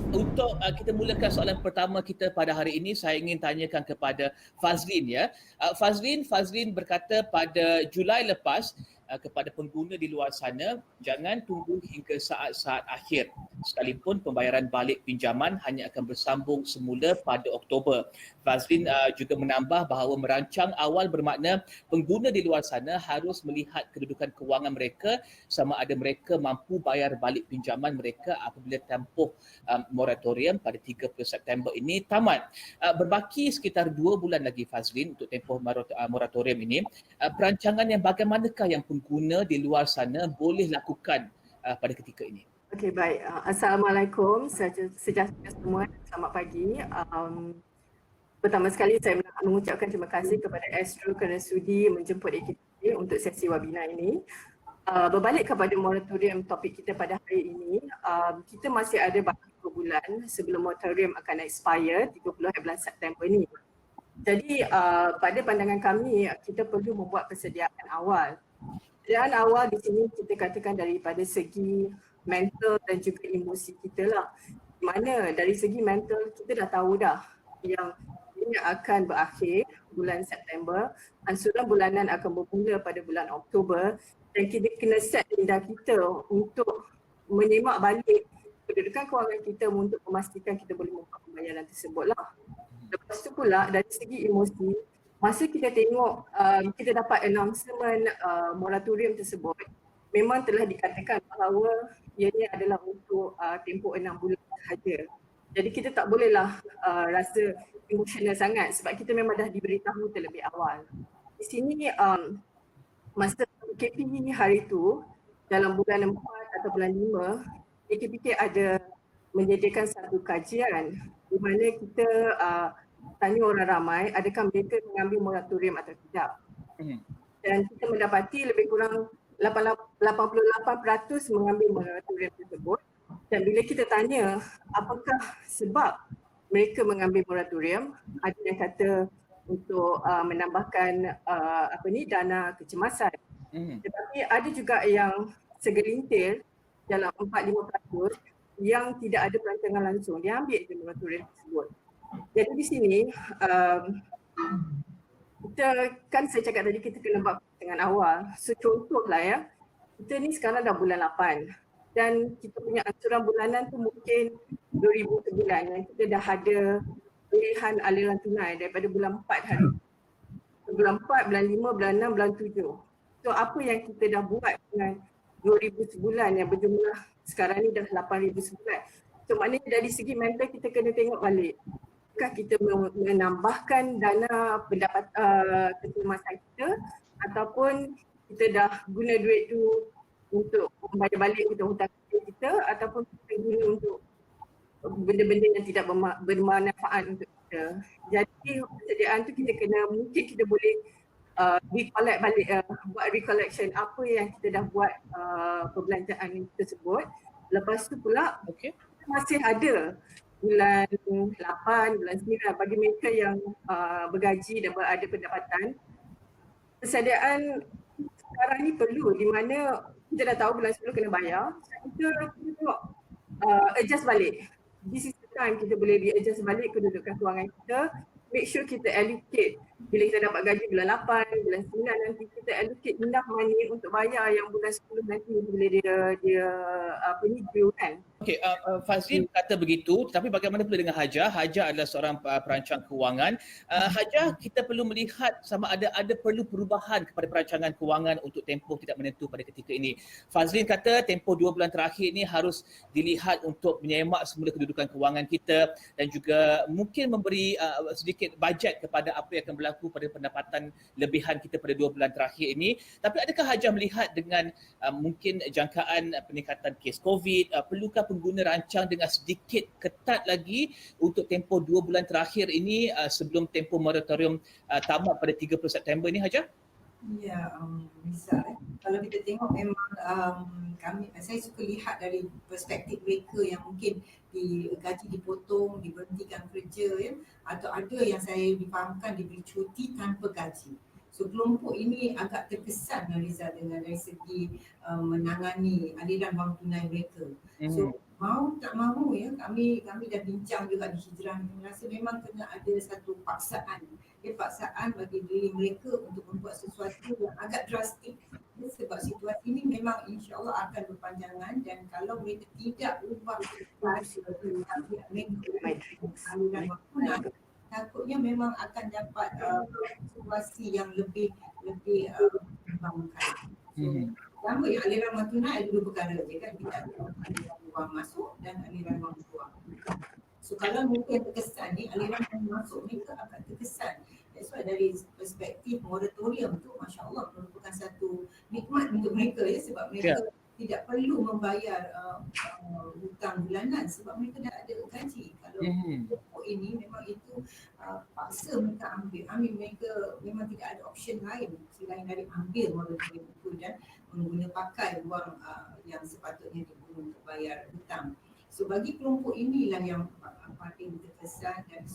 Untuk kita mulakan soalan pertama kita pada hari ini, saya ingin tanyakan kepada Fazlin ya. Fazlin berkata pada Julai lepas kepada pengguna di luar sana, jangan tunggu hingga saat-saat akhir. Sekalipun pembayaran balik pinjaman hanya akan bersambung semula pada Oktober. Fazlin juga menambah bahawa merancang awal bermakna pengguna di luar sana harus melihat kedudukan kewangan mereka sama ada mereka mampu bayar balik pinjaman mereka apabila tempoh moratorium pada 30 September ini tamat. Berbaki sekitar 2 bulan lagi Fazlin untuk tempoh moratorium ini. Perancangan yang bagaimanakah yang pengguna di luar sana boleh lakukan pada ketika ini? Okey, baik. Assalamualaikum sejahtera semua. Selamat pagi. Pertama sekali saya nak mengucapkan terima kasih kepada Astro kerana sudi menjemput kita untuk sesi webinar ini. Berbalik kepada moratorium topik kita pada hari ini, kita masih ada baki 2 bulan sebelum moratorium akan expire 30 bulan September ini. Jadi pada pandangan kami, kita perlu membuat persediaan awal. Persediaan awal di sini kita katakan daripada segi mental dan juga emosi kita lah. Di mana dari segi mental kita dah tahu dah yang ini akan berakhir bulan September, ansuran bulanan akan bermula pada bulan Oktober dan kita kena set minda kita untuk menyemak balik kedudukan kewangan kita untuk memastikan kita boleh membuat pembayaran tersebut lah. Lepas tu pula dari segi emosi, masa kita tengok kita dapat announcement moratorium tersebut, memang telah dikatakan bahawa ianya adalah untuk tempoh 6 bulan sahaja. Jadi kita tak bolehlah rasa emosional sangat sebab kita memang dah diberitahu terlebih awal. Di sini masa KPP hari tu dalam bulan 4 atau bulan 5, KPP ada menyediakan satu kajian di mana kita tanya orang ramai adakah mereka mengambil moratorium atau tidak. Dan kita mendapati lebih kurang 88% mengambil moratorium tersebut. Dan bila kita tanya apakah sebab mereka mengambil moratorium, ada yang kata untuk menambahkan dana kecemasan. Tetapi ada juga yang segelintir dalam 4-5% yang tidak ada perancangan langsung, dia ambil je moratorium tersebut. Jadi di sini kita kan saya cakap tadi kita kena buat dengan awal. So contohlah ya, kita ni sekarang dah bulan 8 dan kita punya ansuran bulanan tu mungkin 2,000 sebulan yang kita dah ada pilihan aliran tunai daripada bulan 4 hari. Bulan 4, bulan 5, bulan 6, bulan 7. So apa yang kita dah buat dengan 2,000 sebulan yang berjumlah sekarang ni dah 8,000 sebulan. So maknanya dari segi mental kita kena tengok balik. Apakah kita menambahkan dana pendapat kecemasan kita ataupun kita dah guna duit tu untuk membayar balik hutang-hutang kita ataupun kita guna untuk benda-benda yang tidak bermanfaat untuk kita. Jadi persediaan tu kita kena, mungkin kita boleh recollect balik, buat recollection apa yang kita dah buat perbelanjaan tersebut. Lepas tu pula masih ada bulan 8, bulan 9 bagi mereka yang bergaji dan berada pendapatan. Persediaan sekarang ni perlu di mana kita dah tahu bulan 10 kena bayar. Kita tengok adjust balik. This is the time kita boleh di-adjust balik kedudukan kewangan kita. Make sure kita allocate bila kita dapat gaji bulan 8, bulan 9 nanti kita allocate enough money untuk bayar yang bulan 10 nanti bila dia due kan. Okey, Fazlin kata begitu, tapi bagaimana pula dengan Hajah? Hajah adalah seorang perancang kewangan. Hajah, kita perlu melihat sama ada perlu perubahan kepada perancangan kewangan untuk tempoh tidak menentu pada ketika ini. Fazlin kata tempoh 2 bulan terakhir ini harus dilihat untuk menyemak semula kedudukan kewangan kita dan juga mungkin memberi sedikit bajet kepada apa yang akan berlaku pada pendapatan lebihan kita pada 2 bulan terakhir ini. Tapi adakah Hajah melihat dengan mungkin jangkaan peningkatan kes COVID, perlukah pengguna rancang dengan sedikit ketat lagi untuk tempoh 2 bulan terakhir ini sebelum tempoh moratorium tamat pada 30 September ini, Hajah? Ya, bisa. Kalau kita tengok memang saya suka lihat dari perspektif mereka yang mungkin gaji dipotong, diberhentikan kerja ya, atau ada yang saya difahamkan diberi cuti tanpa gaji. So kelompok ini agak terkesan Rizal dengan dari segi menangani aliran wang tunai mereka. So mau tak mahu ya, kami dah bincang juga di Hijrah ni, rasa memang kena ada satu paksaan. Paksaan bagi diri mereka untuk membuat sesuatu yang agak drastik. Sebab situasi ini memang insya-Allah akan berpanjangan, dan kalau mereka tidak ubah aliran waktu, takutnya memang akan dapat situasi yang lebih membangkang. Pertama ya, aliran wang tunai ada dua perkara je kan, kita ada aliran wang masuk dan aliran wang keluar. So kalau mereka yang terkesan ni, aliran wang masuk mereka akan terkesan. That's why dari perspektif moratorium tu, Masya Allah, merupakan satu nikmat untuk mereka ya, sebab mereka tidak perlu membayar hutang bulanan sebab mereka dah ada gaji. Kalau pokok ini memang itu paksa mereka ambil. Mereka memang tidak ada option lain selain dari ambil moratorium itu dan mengguna pakai wang yang sepatutnya digunakan untuk bayar hutang. So bagi kelompok inilah yang paling terkesan, dan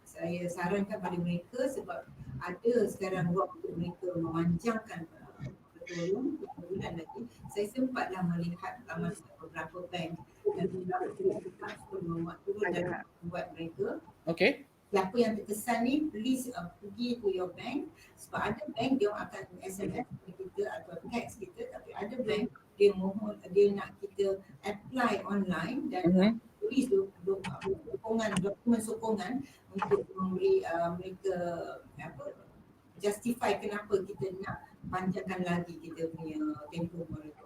saya sarankan pada mereka sebab ada sekarang waktu mereka memanjangkan moratorium bulan lagi. Saya sempatlah melihat laman beberapa bank dan beberapa memuat turun dan buat mereka. Okay. Siapa yang terkesan ni, please pergi to your bank, sebab ada bank dia akan SMS kita atau text kita, tapi ada bank dia mohon, dia nak kita apply online dan tulis dokumen sokongan untuk memberi mereka justify kenapa kita nak panjangkan lagi kita punya tempoh moratorium.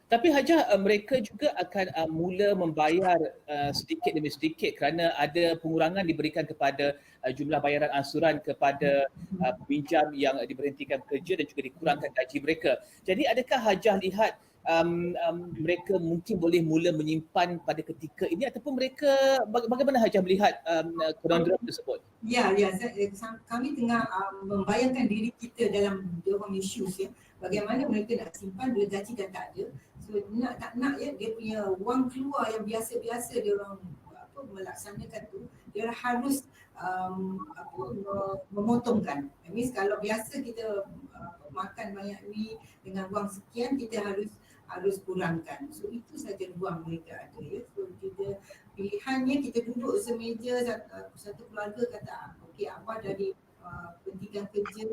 Tapi Hajah, mereka juga akan mula membayar sedikit demi sedikit kerana ada pengurangan diberikan kepada jumlah bayaran ansuran kepada peminjam yang diberhentikan kerja dan juga dikurangkan gaji mereka. Jadi adakah Hajah lihat mereka mungkin boleh mula menyimpan pada ketika ini, ataupun mereka bagaimana Hajah melihat kononderan tersebut? Ya, kami tengah membayangkan diri kita dalam diorang issues ya. Bagaimana mereka nak simpan bila gaji dah tak ada. So nak tak nak ya, dia punya wang keluar yang biasa-biasa dia orang melaksanakan tu, dia harus memotongkan. That means kalau biasa kita makan banyak ni dengan wang sekian, kita harus kurangkan. So itu saja ruang mereka ada ya. So kita pilihannya kita duduk semeja, satu keluarga kata okey, abah dari pendidikan kerja,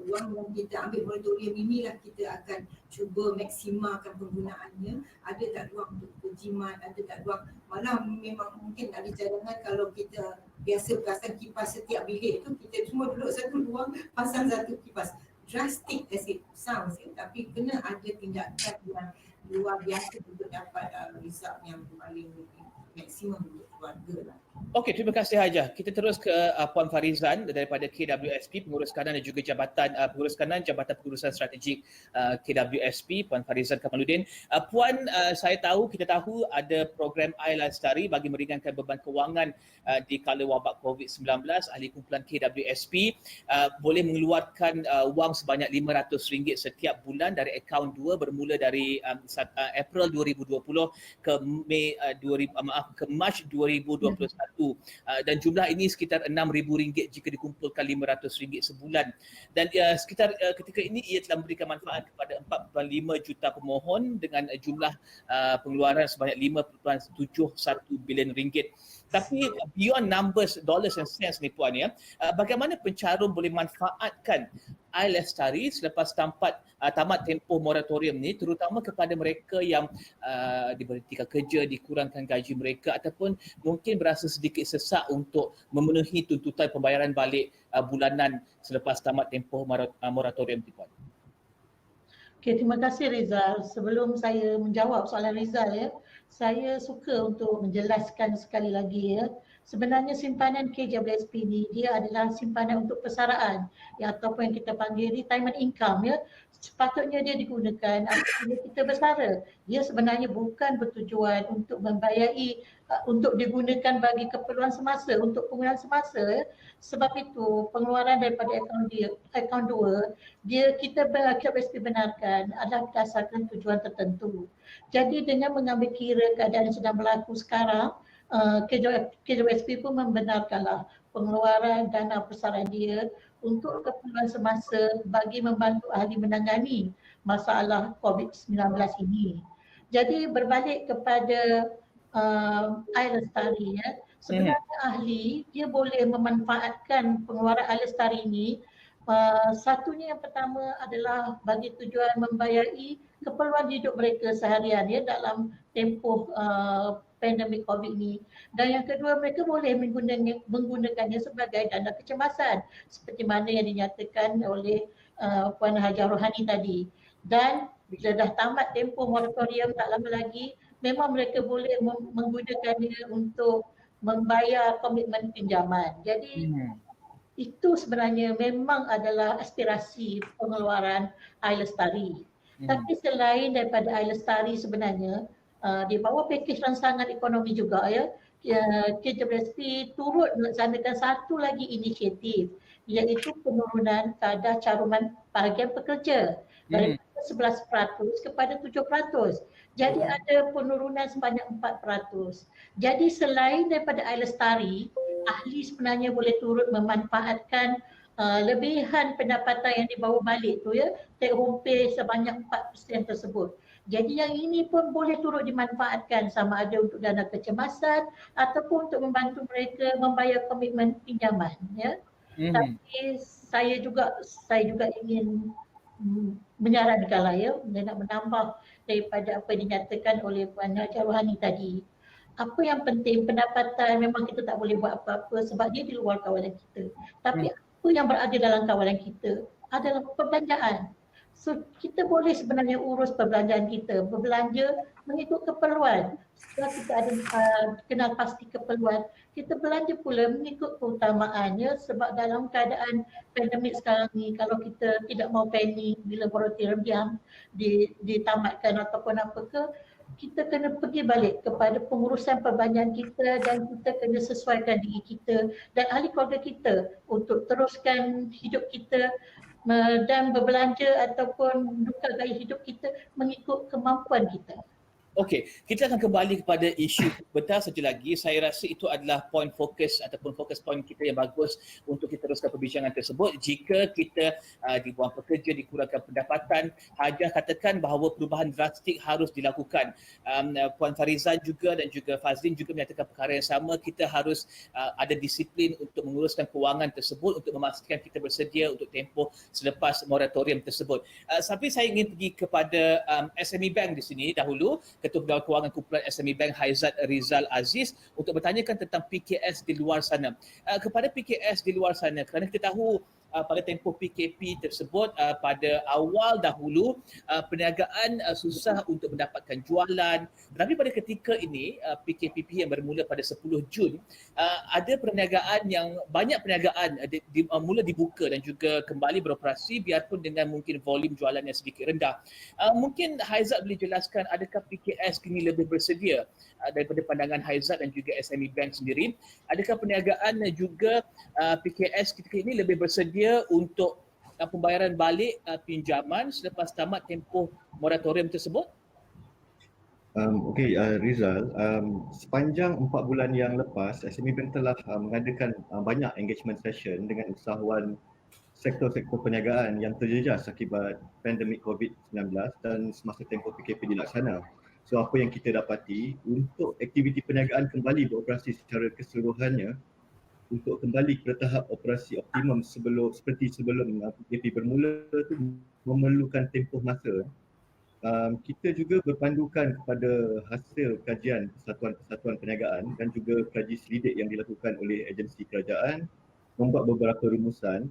wang yang kita ambil moratorium inilah kita akan cuba maksimalkan penggunaannya. Ada tak ruang untuk berjimat, ada tak ruang, malah memang mungkin ada cadangan kalau kita biasa pasang kipas setiap bilik tu, kita semua duduk satu ruang pasang satu kipas. Drastic as it sounds ya, tapi kena ada tindakan yang luar biasa untuk dapat result yang paling maksimum untuk keluarga lah. Okey, terima kasih Hajah. Kita terus ke Puan Farizan daripada KWSP, Pengurus Kanan dan juga Pengurus Kanan Jabatan Pengurusan Strategik KWSP, Puan Farizan Kamaluddin. Puan, kita tahu ada program Air Lestari bagi meringankan beban kewangan di kala wabak COVID-19. Ahli kumpulan KWSP boleh mengeluarkan wang sebanyak RM500 setiap bulan dari akaun 2 bermula dari April 2020 ke Mac 2021. Dan jumlah ini sekitar RM6,000 jika dikumpulkan RM500 sebulan. Dan sekitar ketika ini ia telah memberikan manfaat kepada 4.5 juta pemohon dengan jumlah pengeluaran sebanyak RM5.71 bilion. Tapi beyond numbers, dollars and cents ni Puan ya, bagaimana pencarum boleh manfaatkan Air Lestari selepas tamat tempoh moratorium ni, terutama kepada mereka yang diberhentikan kerja, dikurangkan gaji mereka, ataupun mungkin berasa sedikit sesak untuk memenuhi tuntutan pembayaran balik bulanan selepas tamat tempoh moratorium ni Puan? Okay, terima kasih Rizal. Sebelum saya menjawab soalan Rizal ya, saya suka untuk menjelaskan sekali lagi ya. Sebenarnya simpanan KWSP ni dia adalah simpanan untuk persaraan ataupun yang kita panggil retirement income ya. Sepatutnya dia digunakan apabila kita bersara. Dia sebenarnya bukan bertujuan untuk membayari, untuk digunakan bagi keperluan semasa, untuk penggunaan semasa ya. Sebab itu pengeluaran daripada akaun 2 kita KWSP benarkan adalah berdasarkan tujuan tertentu. Jadi dengan mengambil kira keadaan yang sedang berlaku sekarang, KWSP pun membenarkanlah pengeluaran dana persaraan dia untuk keperluan semasa bagi membantu ahli menangani masalah COVID-19 ini. Jadi berbalik kepada air lestari ya. Sebenarnya ahli dia boleh memanfaatkan pengeluaran air lestari ini. Satunya yang pertama adalah bagi tujuan membayari keperluan hidup mereka seharian ya dalam tempoh pandemik COVID ini. Dan yang kedua, mereka boleh menggunakannya sebagai dana kecemasan seperti mana yang dinyatakan oleh Puan Haji Rohani tadi. Dan bila dah tamat tempoh moratorium tak lama lagi, memang mereka boleh menggunakannya untuk membayar komitmen pinjaman. Jadi itu sebenarnya memang adalah aspirasi pengeluaran air lestari. Tapi selain daripada air lestari sebenarnya, di bawah pakej rangsangan ekonomi juga ya, KJBSP turut melaksanakan satu lagi inisiatif iaitu penurunan kadar caruman bahagian pekerja daripada 11% kepada 7%. Jadi ada penurunan sebanyak 4%. Jadi selain daripada air lestari, ahli sebenarnya boleh turut memanfaatkan lebihan pendapatan yang dibawa balik tu ya, take home pay sebanyak 4% tersebut. Jadi yang ini pun boleh turut dimanfaatkan sama ada untuk dana kecemasan ataupun untuk membantu mereka membayar komitmen pinjaman ya. Tapi saya juga ingin menyarankan lah ya, nak menambah daripada apa yang dinyatakan oleh Puan Haji Rohani tadi. Apa yang penting, pendapatan memang kita tak boleh buat apa-apa sebab dia di luar kawalan kita. Tapi apa yang berada dalam kawalan kita adalah perbelanjaan. So kita boleh sebenarnya urus perbelanjaan kita, berbelanja mengikut keperluan. Setelah kita ada kenal pasti keperluan, kita belanja pula mengikut keutamaannya sebab dalam keadaan pandemik sekarang ni, kalau kita tidak mau panik bila moratorium ditamatkan ataupun apa ke, kita kena pergi balik kepada pengurusan perbelanjaan kita dan kita kena sesuaikan diri kita dan ahli keluarga kita untuk teruskan hidup kita dan berbelanja ataupun menukar gaya hidup kita mengikut kemampuan kita. Okey, kita akan kembali kepada isu bentar saja lagi. Saya rasa itu adalah poin fokus ataupun fokus poin kita yang bagus untuk kita teruskan perbincangan tersebut. Jika kita dibuang pekerja, dikurangkan pendapatan, Hajah katakan bahawa perubahan drastik harus dilakukan. Puan Farizan juga dan juga Fazlin juga menyatakan perkara yang sama. Kita harus ada disiplin untuk menguruskan kewangan tersebut untuk memastikan kita bersedia untuk tempoh selepas moratorium tersebut. Tapi saya ingin pergi kepada SME Bank di sini dahulu. Ketua Pegawai Kewangan Kumpulan SME Bank Haizat Rizal Aziz untuk bertanyakan tentang PKS di luar sana. Kepada PKS di luar sana, kerana kita tahu pada tempoh PKP tersebut pada awal dahulu perniagaan susah untuk mendapatkan jualan, tetapi pada ketika ini PKPP yang bermula pada 10 Jun ada perniagaan yang banyak perniagaan mula dibuka dan juga kembali beroperasi biarpun dengan mungkin volume jualan yang sedikit rendah. Mungkin Haizat boleh jelaskan adakah PKS kini lebih bersedia daripada pandangan Haizat dan juga SME Bank sendiri, adakah perniagaan juga PKS ketika ini lebih bersedia untuk pembayaran balik pinjaman selepas tamat tempoh moratorium tersebut? Okey, Rizal, sepanjang 4 bulan yang lepas, SME Bank telah mengadakan banyak engagement session dengan usahawan sektor-sektor perniagaan yang terjejas akibat pandemik COVID-19 dan semasa tempoh PKP dilaksana. So apa yang kita dapati, untuk aktiviti perniagaan kembali beroperasi secara keseluruhannya, untuk kembali ke tahap operasi optimum seperti sebelum PKP bermula tu memerlukan tempoh masa. Kita juga berpandukan kepada hasil kajian persatuan-persatuan perniagaan dan juga kaji selidik yang dilakukan oleh agensi kerajaan, membuat beberapa rumusan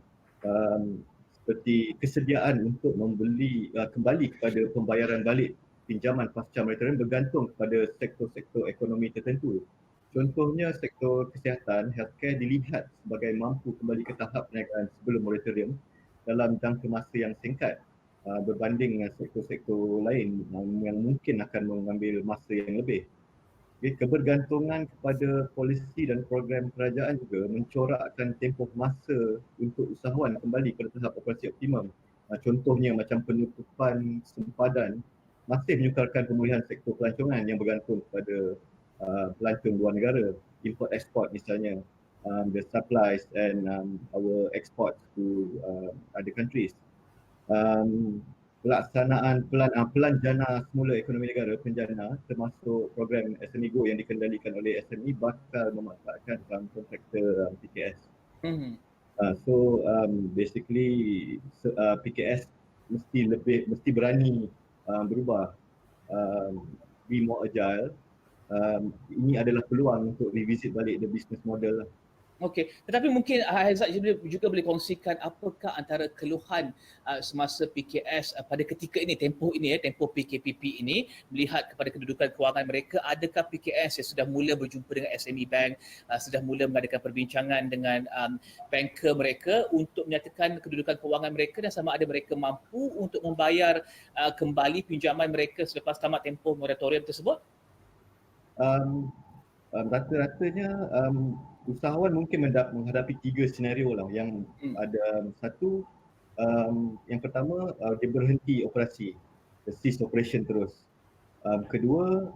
seperti kesediaan untuk membeli kembali kepada pembayaran balik pinjaman pasca moratorium bergantung kepada sektor-sektor ekonomi tertentu. Contohnya sektor kesihatan, healthcare dilihat sebagai mampu kembali ke tahap perniagaan sebelum moratorium dalam jangka masa yang singkat berbanding dengan sektor-sektor lain yang mungkin akan mengambil masa yang lebih. Kebergantungan kepada polisi dan program kerajaan juga mencorakkan tempoh masa untuk usahawan kembali ke tahap operasi optimum. Contohnya macam penutupan sempadan masih menyukarkan pemulihan sektor pelancongan yang bergantung kepada pelancong luar negara, import export misalnya, the supplies and our exports to other countries. pelaksanaan pelan jana semula ekonomi negara, penjana, termasuk program SME Go yang dikendalikan oleh SME bakal memanfaatkan kontraktor PKS. Basically PKS mesti berani berubah, be more agile. Ini adalah peluang untuk revisit balik the business model lah. Okey, tetapi mungkin Haizat juga boleh kongsikan apakah antara keluhan semasa PKS pada ketika ini, tempoh PKPP ini, melihat kepada kedudukan kewangan mereka. Adakah PKS yang sudah mula berjumpa dengan SME Bank, sudah mula mengadakan perbincangan dengan banker mereka untuk menyatakan kedudukan kewangan mereka dan sama ada mereka mampu untuk membayar kembali pinjaman mereka selepas tamat tempoh moratorium tersebut? Rata-ratanya usahawan mungkin menghadapi 3 senario lah. Yang ada satu, yang pertama dia berhenti operasi, cease operation terus. Kedua,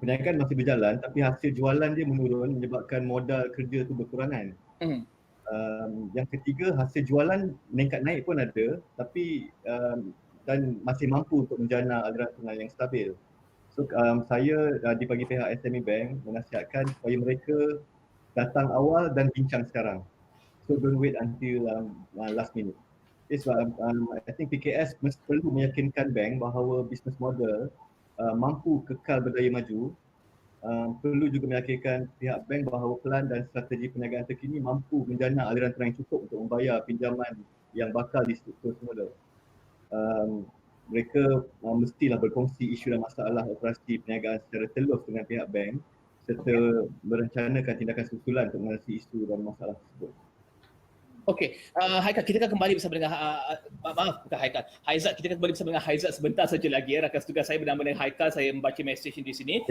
perniagaan masih berjalan tapi hasil jualan dia menurun menyebabkan modal kerja tu berkurangan. Yang ketiga, hasil jualan meningkat naik pun ada tapi dan masih mampu untuk menjana aliran tunai yang stabil. So saya dibagi pihak SME Bank menasihatkan supaya mereka datang awal dan bincang sekarang. So don't wait until last minute. I think PKS mesti perlu meyakinkan bank bahawa business model mampu kekal berdaya maju. Perlu juga meyakinkan pihak bank bahawa pelan dan strategi perniagaan terkini mampu menjana aliran tunai yang cukup untuk membayar pinjaman yang bakal di struktur semula. Mereka mestilah berkongsi isu dan masalah operasi perniagaan secara telus dengan pihak bank serta merencanakan tindakan susulan untuk mengatasi isu dan masalah tersebut. Okey, Haikal, kita akan kembali bersama dengan Haizat, kita akan kembali bersama dengan Haizat sebentar saja lagi. Rakan tugas saya bernama dengan Haikal, saya membaca mesej di sini.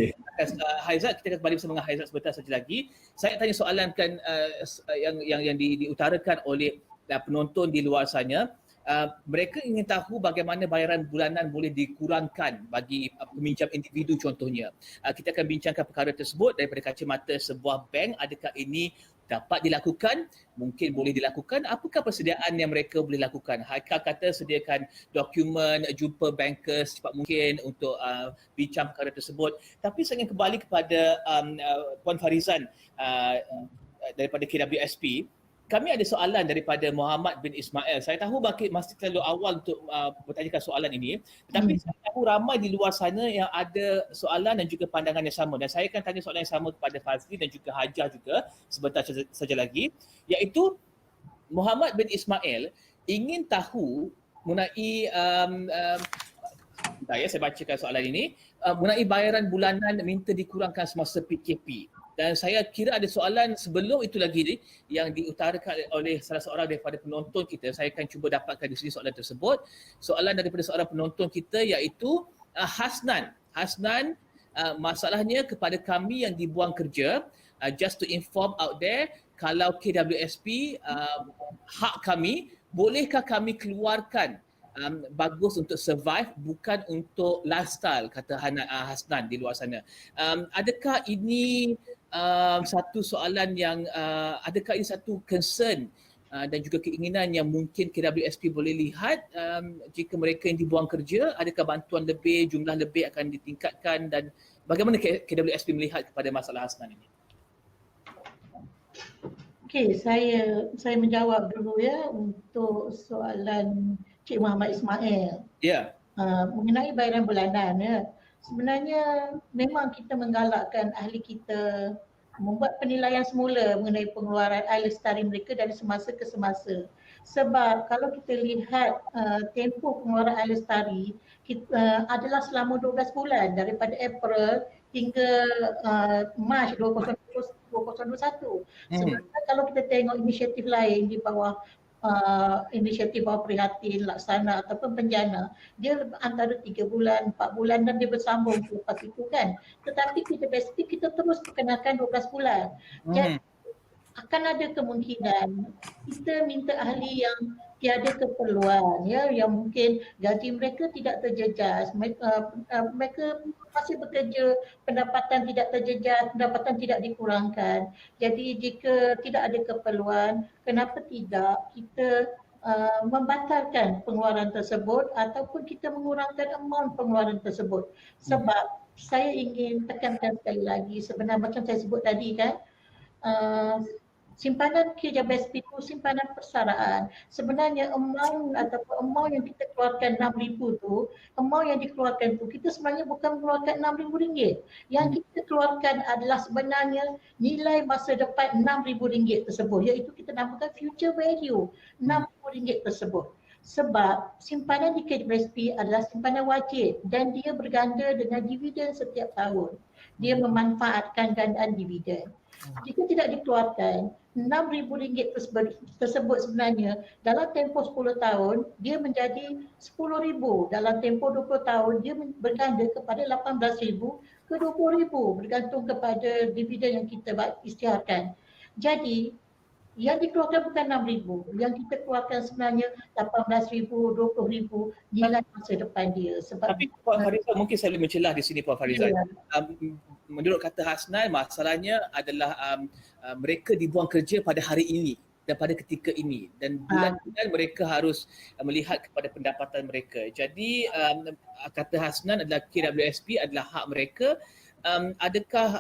Haizat, kita akan kembali bersama dengan Haizat sebentar saja lagi. Saya tanya soalan kan yang diutarakan oleh penonton di luar sana. Mereka ingin tahu bagaimana bayaran bulanan boleh dikurangkan bagi peminjam individu contohnya. Kita akan bincangkan perkara tersebut daripada kacamata sebuah bank. Adakah ini dapat dilakukan? Mungkin boleh dilakukan. Apakah persediaan yang mereka boleh lakukan? Haikal kata sediakan dokumen, jumpa banker secepat mungkin untuk bincang perkara tersebut. Tapi saya ingin kembali kepada Puan Farizan daripada KWSP. Kami ada soalan daripada Muhammad bin Ismail. Saya tahu masih terlalu awal untuk bertanyakan soalan ini. Tetapi saya tahu ramai di luar sana yang ada soalan dan juga pandangan yang sama. Dan saya akan tanya soalan yang sama kepada Fazli dan juga Hajah juga sebentar saja lagi. Iaitu Muhammad bin Ismail ingin tahu mengenai saya bacakan soalan ini mengenai bayaran bulanan minta dikurangkan semasa PKP. Dan saya kira ada soalan sebelum itu lagi yang diutarakan oleh salah seorang daripada penonton kita. Saya akan cuba dapatkan di sini soalan tersebut. Soalan daripada seorang penonton kita iaitu Hasnan. Hasnan, masalahnya kepada kami yang dibuang kerja, just to inform out there, kalau KWSP hak kami, bolehkah kami keluarkan bagus untuk survive bukan untuk lifestyle, kata Hasnan di luar sana. Adakah ini satu soalan yang adakah ini satu concern dan juga keinginan yang mungkin KWSP boleh lihat jika mereka yang dibuang kerja, adakah bantuan lebih, jumlah lebih akan ditingkatkan dan bagaimana KWSP melihat kepada masalah Hasnan ini? Okey, saya menjawab dulu ya untuk soalan Cik Muhammad Ismail. Ya. Mengenai bayaran bulanan ya. Sebenarnya memang kita menggalakkan ahli kita membuat penilaian semula mengenai pengeluaran air lestari mereka dari semasa ke semasa. Sebab kalau kita lihat tempoh pengeluaran air lestari adalah selama 12 bulan daripada April hingga Mac 2021. Sebenarnya kalau kita tengok inisiatif lain di bawah inisiatif bawah prihatin, laksana ataupun penjana, dia antara 3 bulan, 4 bulan dan dia bersambung selepas itu kan. Tetapi kita terus perkenalkan 12 bulan. Jadi akan ada kemungkinan kita minta ahli yang tiada keperluan ya, yang mungkin gaji mereka tidak terjejas, mereka masih bekerja, pendapatan tidak terjejas, pendapatan tidak dikurangkan. Jadi jika tidak ada keperluan, kenapa tidak kita membatalkan pengeluaran tersebut ataupun kita mengurangkan amount pengeluaran tersebut. Sebab saya ingin tekankan sekali lagi, sebenarnya macam saya sebut tadi kan, simpanan KJBSP itu simpanan persaraan. Sebenarnya amount yang kita keluarkan 6,000 tu, amount yang dikeluarkan tu, kita sebenarnya bukan mengeluarkan RM6,000. Yang kita keluarkan adalah sebenarnya nilai masa depan RM6,000 tersebut, iaitu kita namakan future value RM6,000 tersebut. Sebab simpanan di KJBSP adalah simpanan wajib dan dia berganda dengan dividen setiap tahun. Dia memanfaatkan gandaan dividen. Jika tidak dikeluarkan, RM6,000 tersebut sebenarnya dalam tempoh 10 tahun dia menjadi RM10,000. Dalam tempoh 20 tahun dia berganda kepada RM18,000 ke RM20,000 bergantung kepada dividen yang kita isytiharkan. Jadi yang dikeluarkan bukan RM6,000, yang kita keluarkan sebenarnya RM18,000, RM20,000 nilai masa depan dia. Sebab Tapi Puan Farizah, mungkin saya boleh mencelah di sini Puan Farizah. Ya. Menurut kata Hasnan, masalahnya adalah mereka dibuang kerja pada hari ini dan pada ketika ini, dan bulan-bulan mereka harus melihat kepada pendapatan mereka. Jadi kata Hasnan adalah KWSP adalah hak mereka. Adakah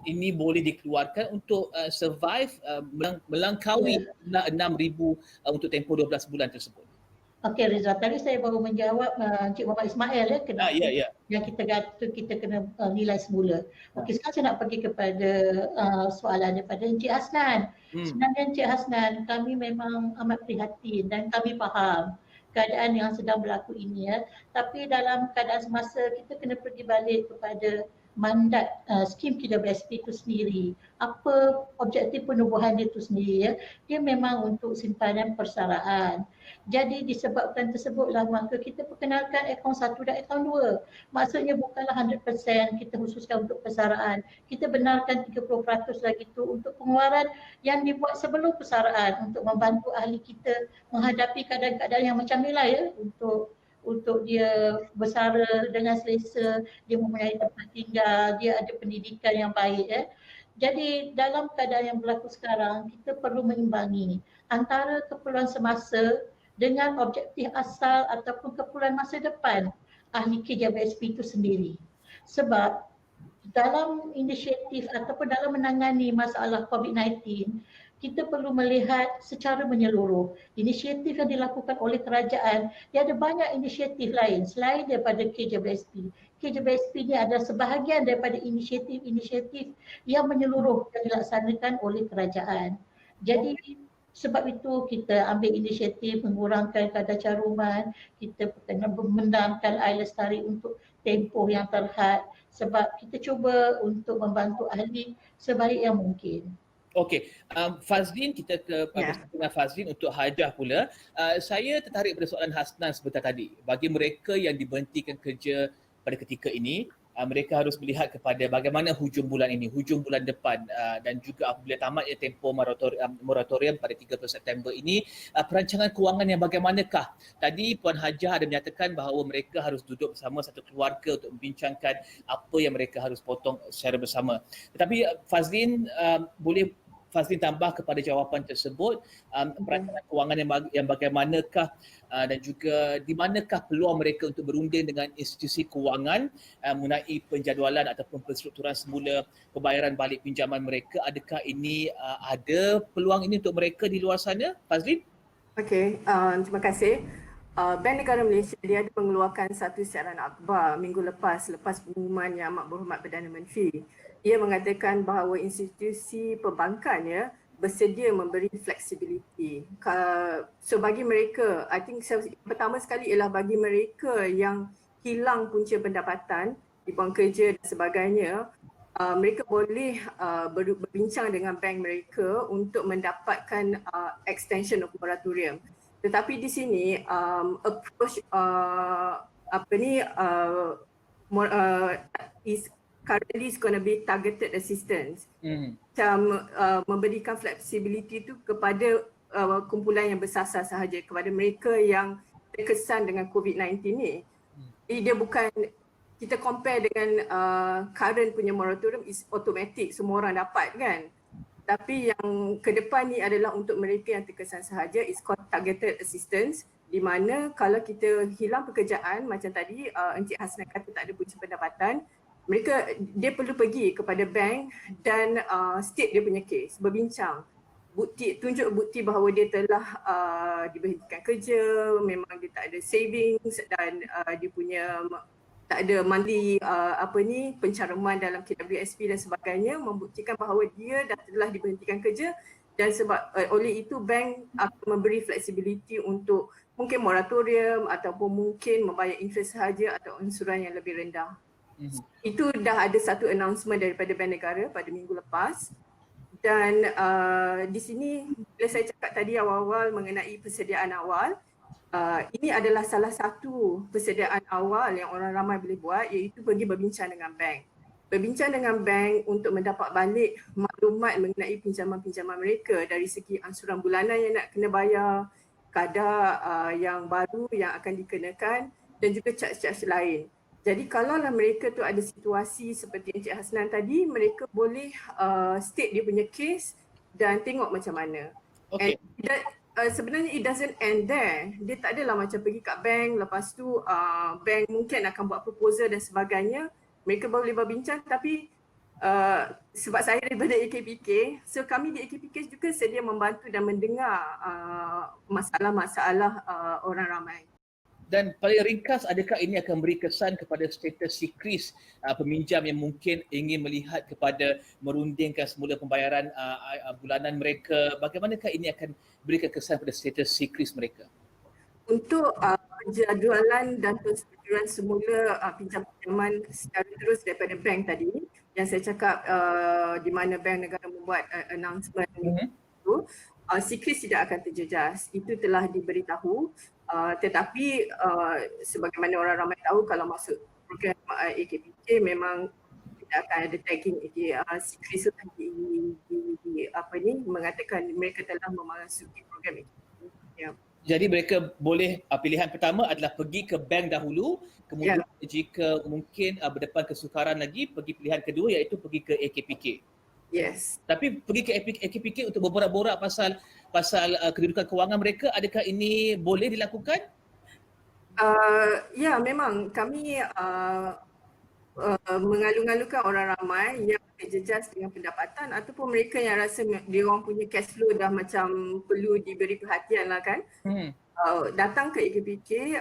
ini boleh dikeluarkan untuk survive melangkaui RM6,000 untuk tempoh 12 bulan tersebut? Okey Rizal, tadi saya baru menjawab Encik Muhammad Ismail kenapa yang kita kata kita kena nilai semula. Okey, sekarang saya nak pergi kepada soalan daripada Encik Hasnan. Sebenarnya Encik Hasnan, kami memang amat prihatin dan kami faham keadaan yang sedang berlaku ini tapi dalam keadaan semasa kita kena pergi balik kepada mandat skim KWSP itu sendiri. Apa objektif penubuhan dia itu sendiri dia memang untuk simpanan persaraan. Jadi disebabkan tersebutlah maka kita perkenalkan akaun 1 dan akaun 2. Maksudnya bukanlah 100% kita khususkan untuk persaraan. Kita benarkan 30% lagi itu untuk pengeluaran yang dibuat sebelum persaraan untuk membantu ahli kita menghadapi keadaan-keadaan yang macam inilah untuk dia bersara dengan selesa, dia mempunyai tempat tinggal, dia ada pendidikan yang baik. Jadi dalam keadaan yang berlaku sekarang, kita perlu mengimbangi antara keperluan semasa dengan objektif asal ataupun keperluan masa depan ahli KJBSP itu sendiri. Sebab dalam inisiatif ataupun dalam menangani masalah COVID-19, kita perlu melihat secara menyeluruh. Inisiatif yang dilakukan oleh kerajaan, dia ada banyak inisiatif lain selain daripada KJBSP. KJBSP ini adalah sebahagian daripada inisiatif-inisiatif yang menyeluruh yang dilaksanakan oleh kerajaan. Jadi sebab itu kita ambil inisiatif mengurangkan kadar caruman, kita kena memendamkan air lestari untuk tempoh yang terhad sebab kita cuba untuk membantu ahli sebaik yang mungkin. Okey, Fazlin, kita ke dengan Fazlin untuk hajah pula. Saya tertarik pada soalan Hasnan sebentar tadi. Bagi mereka yang diberhentikan kerja pada ketika ini, mereka harus melihat kepada bagaimana hujung bulan ini, hujung bulan depan dan juga apabila tamatnya tempoh moratorium pada 30 September ini, perancangan kewangan yang bagaimanakah? Tadi Puan Hajah ada menyatakan bahawa mereka harus duduk bersama satu keluarga untuk membincangkan apa yang mereka harus potong secara bersama. Tetapi Fazlin, boleh Fazlin tambah kepada jawapan tersebut, perancangan kewangan yang bagaimanakah dan juga di manakah peluang mereka untuk berunding dengan institusi kewangan mengenai penjadualan ataupun penstrukturan semula pembayaran balik pinjaman mereka. Adakah ini ada peluang ini untuk mereka di luar sana, Fazlin? Okey, terima kasih. Bank Negara Malaysia dia ada mengeluarkan satu siaran akhbar minggu lepas pengumuman Yang Amat Berhormat Perdana Menteri. Ia mengatakan bahawa institusi perbankan bersedia memberi fleksibiliti. So bagi mereka, I think pertama sekali ialah bagi mereka yang hilang punca pendapatan, dibuang kerja dan sebagainya, mereka boleh berbincang dengan bank mereka untuk mendapatkan extension of moratorium. Tetapi di sini approach is currently is going to be targeted assistance. Macam memberikan flexibility itu kepada kumpulan yang bersasar sahaja, kepada mereka yang terkesan dengan COVID-19 ni. Jadi dia bukan, kita compare dengan current punya moratorium is automatic, semua orang dapat kan. Tapi yang ke depan ni adalah untuk mereka yang terkesan sahaja, is called targeted assistance, di mana kalau kita hilang pekerjaan macam tadi Encik Hasnan kata tak ada punca pendapatan, dia perlu pergi kepada bank dan state dia punya kes, berbincang, tunjuk bukti bahawa dia telah diberhentikan kerja, memang dia tak ada savings dan dia punya tak ada monthly pencaruman dalam KWSP dan sebagainya, membuktikan bahawa dia dah telah diberhentikan kerja, dan sebab oleh itu bank akan memberi flexibility untuk mungkin moratorium ataupun mungkin membayar interest sahaja atau ansuran yang lebih rendah. Itu dah ada satu announcement daripada Bank Negara pada minggu lepas. Dan di sini bila saya cakap tadi awal-awal mengenai persediaan awal, ini adalah salah satu persediaan awal yang orang ramai boleh buat, iaitu pergi berbincang dengan bank. Berbincang dengan bank untuk mendapat balik maklumat mengenai pinjaman-pinjaman mereka dari segi ansuran bulanan yang nak kena bayar, kadar yang baru yang akan dikenakan dan juga charge-charge lain. Jadi kalaulah mereka tu ada situasi seperti Encik Hasnan tadi, mereka boleh state dia punya case dan tengok macam mana. Okay. Sebenarnya it doesn't end there. Dia tak adalah macam pergi kat bank, lepas tu bank mungkin akan buat proposal dan sebagainya. Mereka boleh berbincang, tapi sebab saya daripada AKPK, so kami di AKPK juga sedia membantu dan mendengar masalah-masalah orang ramai. Dan paling ringkas, adakah ini akan beri kesan kepada status sikris peminjam yang mungkin ingin melihat kepada merundingkan semula pembayaran bulanan mereka? Bagaimanakah ini akan berikan kesan pada status sikris mereka? Untuk jadualan dan persetujuan semula pinjaman secara terus daripada bank tadi, yang saya cakap di mana Bank Negara membuat announcement itu, sikris tidak akan terjejas. Itu telah diberitahu. Tetapi sebagaimana orang ramai tahu, kalau masuk program AKPK memang tidak akan ada tagging sikris mengatakan mereka telah memasuki program AKPK. Ya. Jadi mereka boleh, pilihan pertama adalah pergi ke bank dahulu, kemudian jika mungkin berdepan kesukaran lagi, pergi pilihan kedua iaitu pergi ke AKPK. Yes. Tapi pergi ke AKPK untuk berborak-borak pasal kedudukan kewangan mereka, adakah ini boleh dilakukan? Ya, memang kami mengalu-ngalukan orang ramai yang terjejas dengan pendapatan ataupun mereka yang rasa dia orang punya cash flow dah macam perlu diberi perhatian lah kan. Datang ke AKPK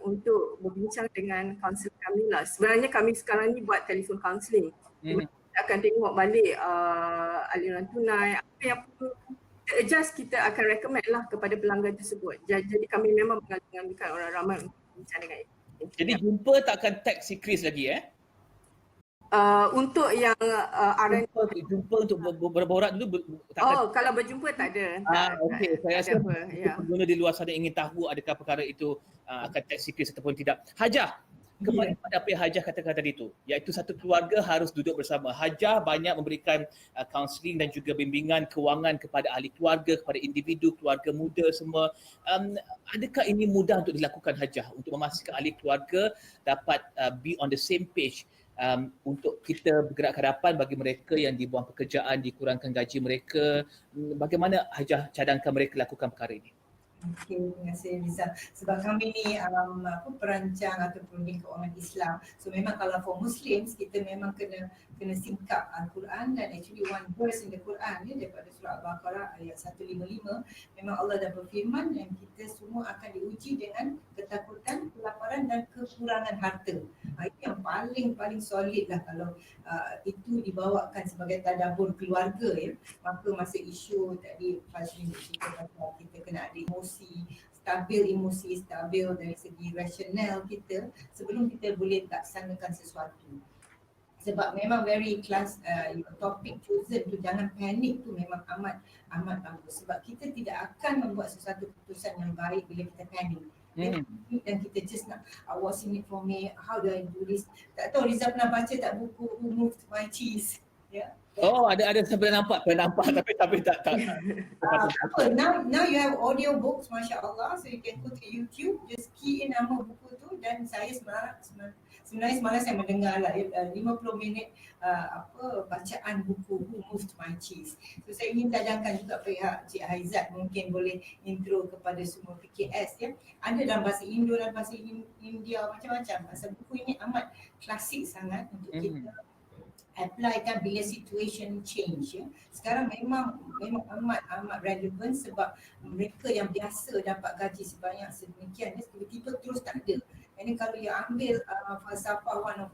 untuk berbincang dengan kaunselor kami lah. Sebenarnya kami sekarang ni buat telefon counselling. Akan tengok balik aliran tunai, apa yang perlu adjust, kita akan recommend lah kepada pelanggan tersebut. Jadi kami memang mengalu-ngalukan orang ramai untuk bincang dengan itu. Jadi jumpa tak akan tag sikris lagi untuk yang jumpa untuk berborak dulu tak akan. Kalau berjumpa tak ada. Okey, saya rasa pengguna di luar sana ingin tahu adakah perkara itu akan tag sikris ataupun tidak. Hajah, kembali pada apa yang Hajah katakan tadi itu, iaitu satu keluarga harus duduk bersama. Hajah banyak memberikan kaunseling dan juga bimbingan kewangan kepada ahli keluarga, kepada individu, keluarga muda semua. Adakah ini mudah untuk dilakukan Hajah, untuk memastikan ahli keluarga dapat be on the same page untuk kita bergerak ke hadapan bagi mereka yang dibuang pekerjaan, dikurangkan gaji mereka? Bagaimana Hajah cadangkan mereka lakukan perkara ini? Okey, terima kasih Rizal. Sebab kami ni perancang ataupun di keuangan Islam. So memang kalau for Muslims, kita memang kena singkap Al-Quran, dan actually one verse in the Quran daripada surah Al-Baqarah ayat 155, memang Allah dah berfirman dan kita semua akan diuji dengan ketakutan, kelaparan dan kekurangan harta. Itu yang paling solid lah kalau itu dibawakan sebagai tadabbur keluarga maka masa isu tadi Fazlin cerita pasal kita kena ada emosi stabil dari segi rasional kita sebelum kita boleh laksanakan sesuatu. Sebab memang very class topik chosen tu, jangan panik tu memang amat bagus. Sebab kita tidak akan membuat sesuatu keputusan yang baik bila kita panik. Dan kita just nak, what's in it for me, how do I do this. Tak tahu Rizal pernah baca tak buku Who Moved My Cheese? Oh, ada sebenarnya nampak tapi tak. Apa? Now you have audio books, Masya Allah. So you can go to YouTube, just key in nama buku tu, dan saya sebenarnya semalam saya mendengar lah 50 minit bacaan buku Who Moved My Cheese. So saya ingin cadangkan juga pihak Cik Haizat mungkin boleh intro kepada semua PKS ya. Ada dalam bahasa Indo dan bahasa India macam-macam. Pasal buku ini amat klasik sangat untuk kita apply kan bila situation change ya. Sekarang memang amat relevan sebab mereka yang biasa dapat gaji sebanyak sedemikian tiba-tiba terus tak ada. Ini kalau you ambil falsafah one of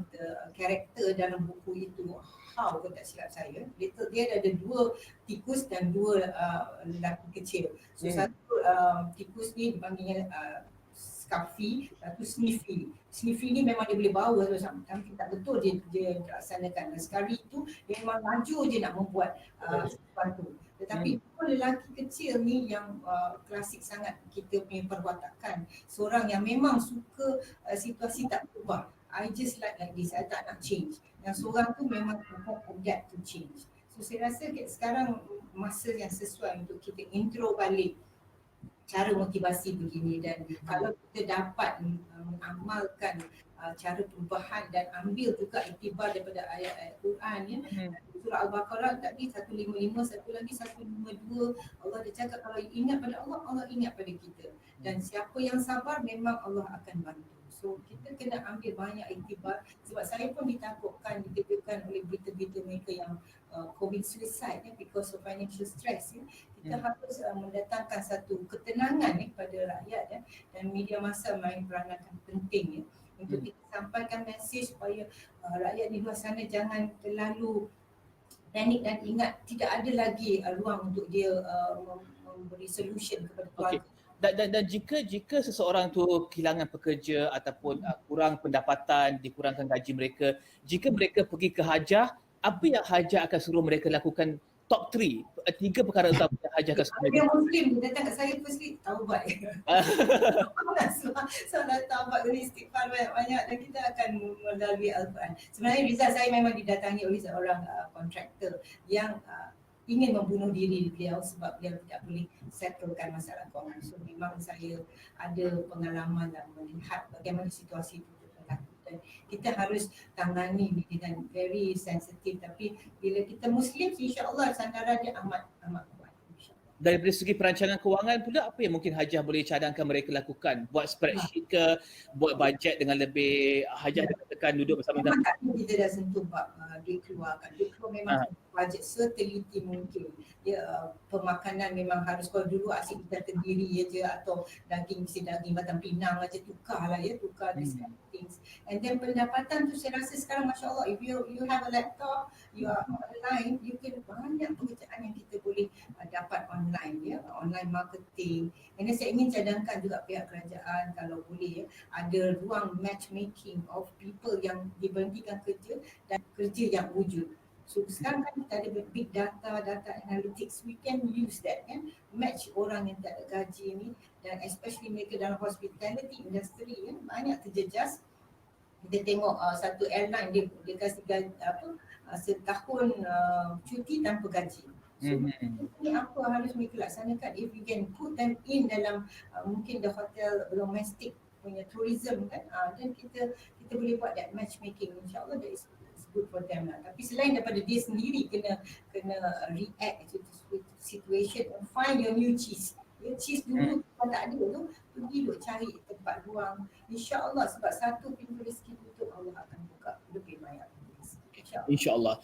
the character dalam buku itu, How kalau tak silap saya, dia ada 2 tikus dan 2 lelaki kecil. So satu tikus ni dipanggilnya Scuffy, satu Sniffy. Sniffy ni memang dia boleh bawa tapi tak betul dia laksanakan. Scurry tu dia memang laju je nak membuat sesuatu. Tetapi lelaki kecil ni yang klasik sangat kita punya perwatakan. Seorang yang memang suka situasi tak berubah. I just like this, I tak nak change. Yang seorang tu memang adapt to change. So saya rasa sekarang masa yang sesuai untuk kita intro balik cara motivasi begini, dan kalau kita dapat mengamalkan cara perubahan dan ambil juga iktibar daripada ayat-ayat Quran ya. Surah Al-Baqarah tadi 155, satu lagi 152, Allah dah cakap kalau ingat pada Allah, Allah ingat pada kita. Dan siapa yang sabar memang Allah akan bantu. So kita kena ambil banyak iktibar sebab saya pun dikejutkan oleh berita-berita mereka yang commit suicide because of financial stress ya. Kita harus mendatangkan satu ketenangan kepada rakyat ya, dan media massa main peranan penting ya, untuk kita sampaikan mesej supaya rakyat di luar sana jangan terlalu panik dan ingat tidak ada lagi ruang untuk dia memberi solution kepada keluarga. Dan jika seseorang tu kehilangan pekerja ataupun kurang pendapatan, dikurangkan gaji mereka, jika mereka pergi ke Hajah, apa yang Hajah akan suruh mereka lakukan? Top 3 perkara utama yang Hajah akan suruh mereka. Dia Muslim, dia datang kat saya firstly taubat. Soalan taubat dan istighfar banyak-banyak dan kita akan melalui Al-Quran. Sebenarnya Rizal, saya memang didatangi oleh seorang kontraktor yang ingin membunuh diri beliau sebab beliau tidak boleh settlekan masalah kewangan. So memang saya ada pengalaman dan melihat bagaimana situasi itu berlaku. Dan kita harus tangani dengan very sensitif, tapi bila kita Muslim, insya-Allah sandaran dia amat kuat. Dari segi perancangan kewangan pula, apa yang mungkin Hajah boleh cadangkan mereka lakukan? Buat spreadsheet ke, buat bajet dengan lebih, Hajah tekan duduk bersama memang tak kita dah sentuh bab duit keluar memang bajet seteliti mungkin. Pemakanan memang harus, kalau dulu asyik kita terdiri je atau daging batang pinang aja, tukar this kind of things. And then pendapatan tu saya rasa sekarang Masya Allah, if you have a laptop, you are online, you can banyak pekerjaan yang kita boleh dapat online ya, online marketing. And then saya ingin cadangkan juga pihak kerajaan kalau boleh ya, ada ruang matchmaking of people yang diberhentikan kerja dan kerja yang wujud. So sekarang kan kita ada big data analytics, we can use that kan, match orang yang tak ada gaji ni, dan especially mereka dalam hospitality industry ya, banyak terjejas. Kita tengok satu airline dia kasih setahun cuti tanpa gaji. So ini apa harus mereka laksanakan, if we can put them in dalam mungkin the hotel domestic punya tourism kan, dan kita boleh buat that matchmaking, insyaAllah that is good for them lah. Tapi selain daripada dia sendiri kena react to the situation and find your new cheese. Ya, cheese dulu kalau tak ada tu, pergi duk cari tempat ruang. InsyaAllah sebab satu pintu rezeki tutup, Allah akan buka lebih banyak. InsyaAllah.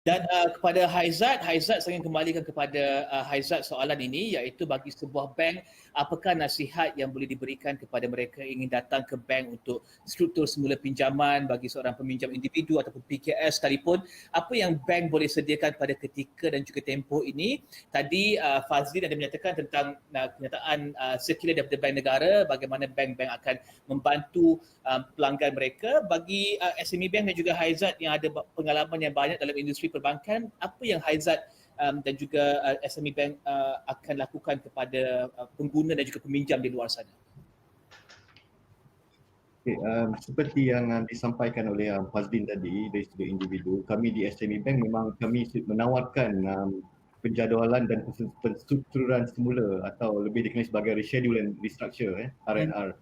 Dan kepada Haizat saya ingin kembalikan kepada Haizat soalan ini, iaitu bagi sebuah bank, apakah nasihat yang boleh diberikan kepada mereka ingin datang ke bank untuk struktur semula pinjaman bagi seorang peminjam individu ataupun PKS sekalipun, apa yang bank boleh sediakan pada ketika dan juga tempoh ini? Tadi Fazlin ada menyatakan tentang kenyataan sirkular daripada bank negara, bagaimana bank-bank akan membantu pelanggan mereka. Bagi SME Bank dan juga Haizat yang ada pengalaman yang banyak dalam industri perbankan, apa yang Haizat dan juga SME Bank akan lakukan kepada pengguna dan juga peminjam di luar sana? Okay, seperti yang disampaikan oleh Fazlin tadi dari sudut individu, kami di SME Bank memang kami menawarkan penjadualan dan penstrukturan semula atau lebih dikenali sebagai reschedule and restructure RNR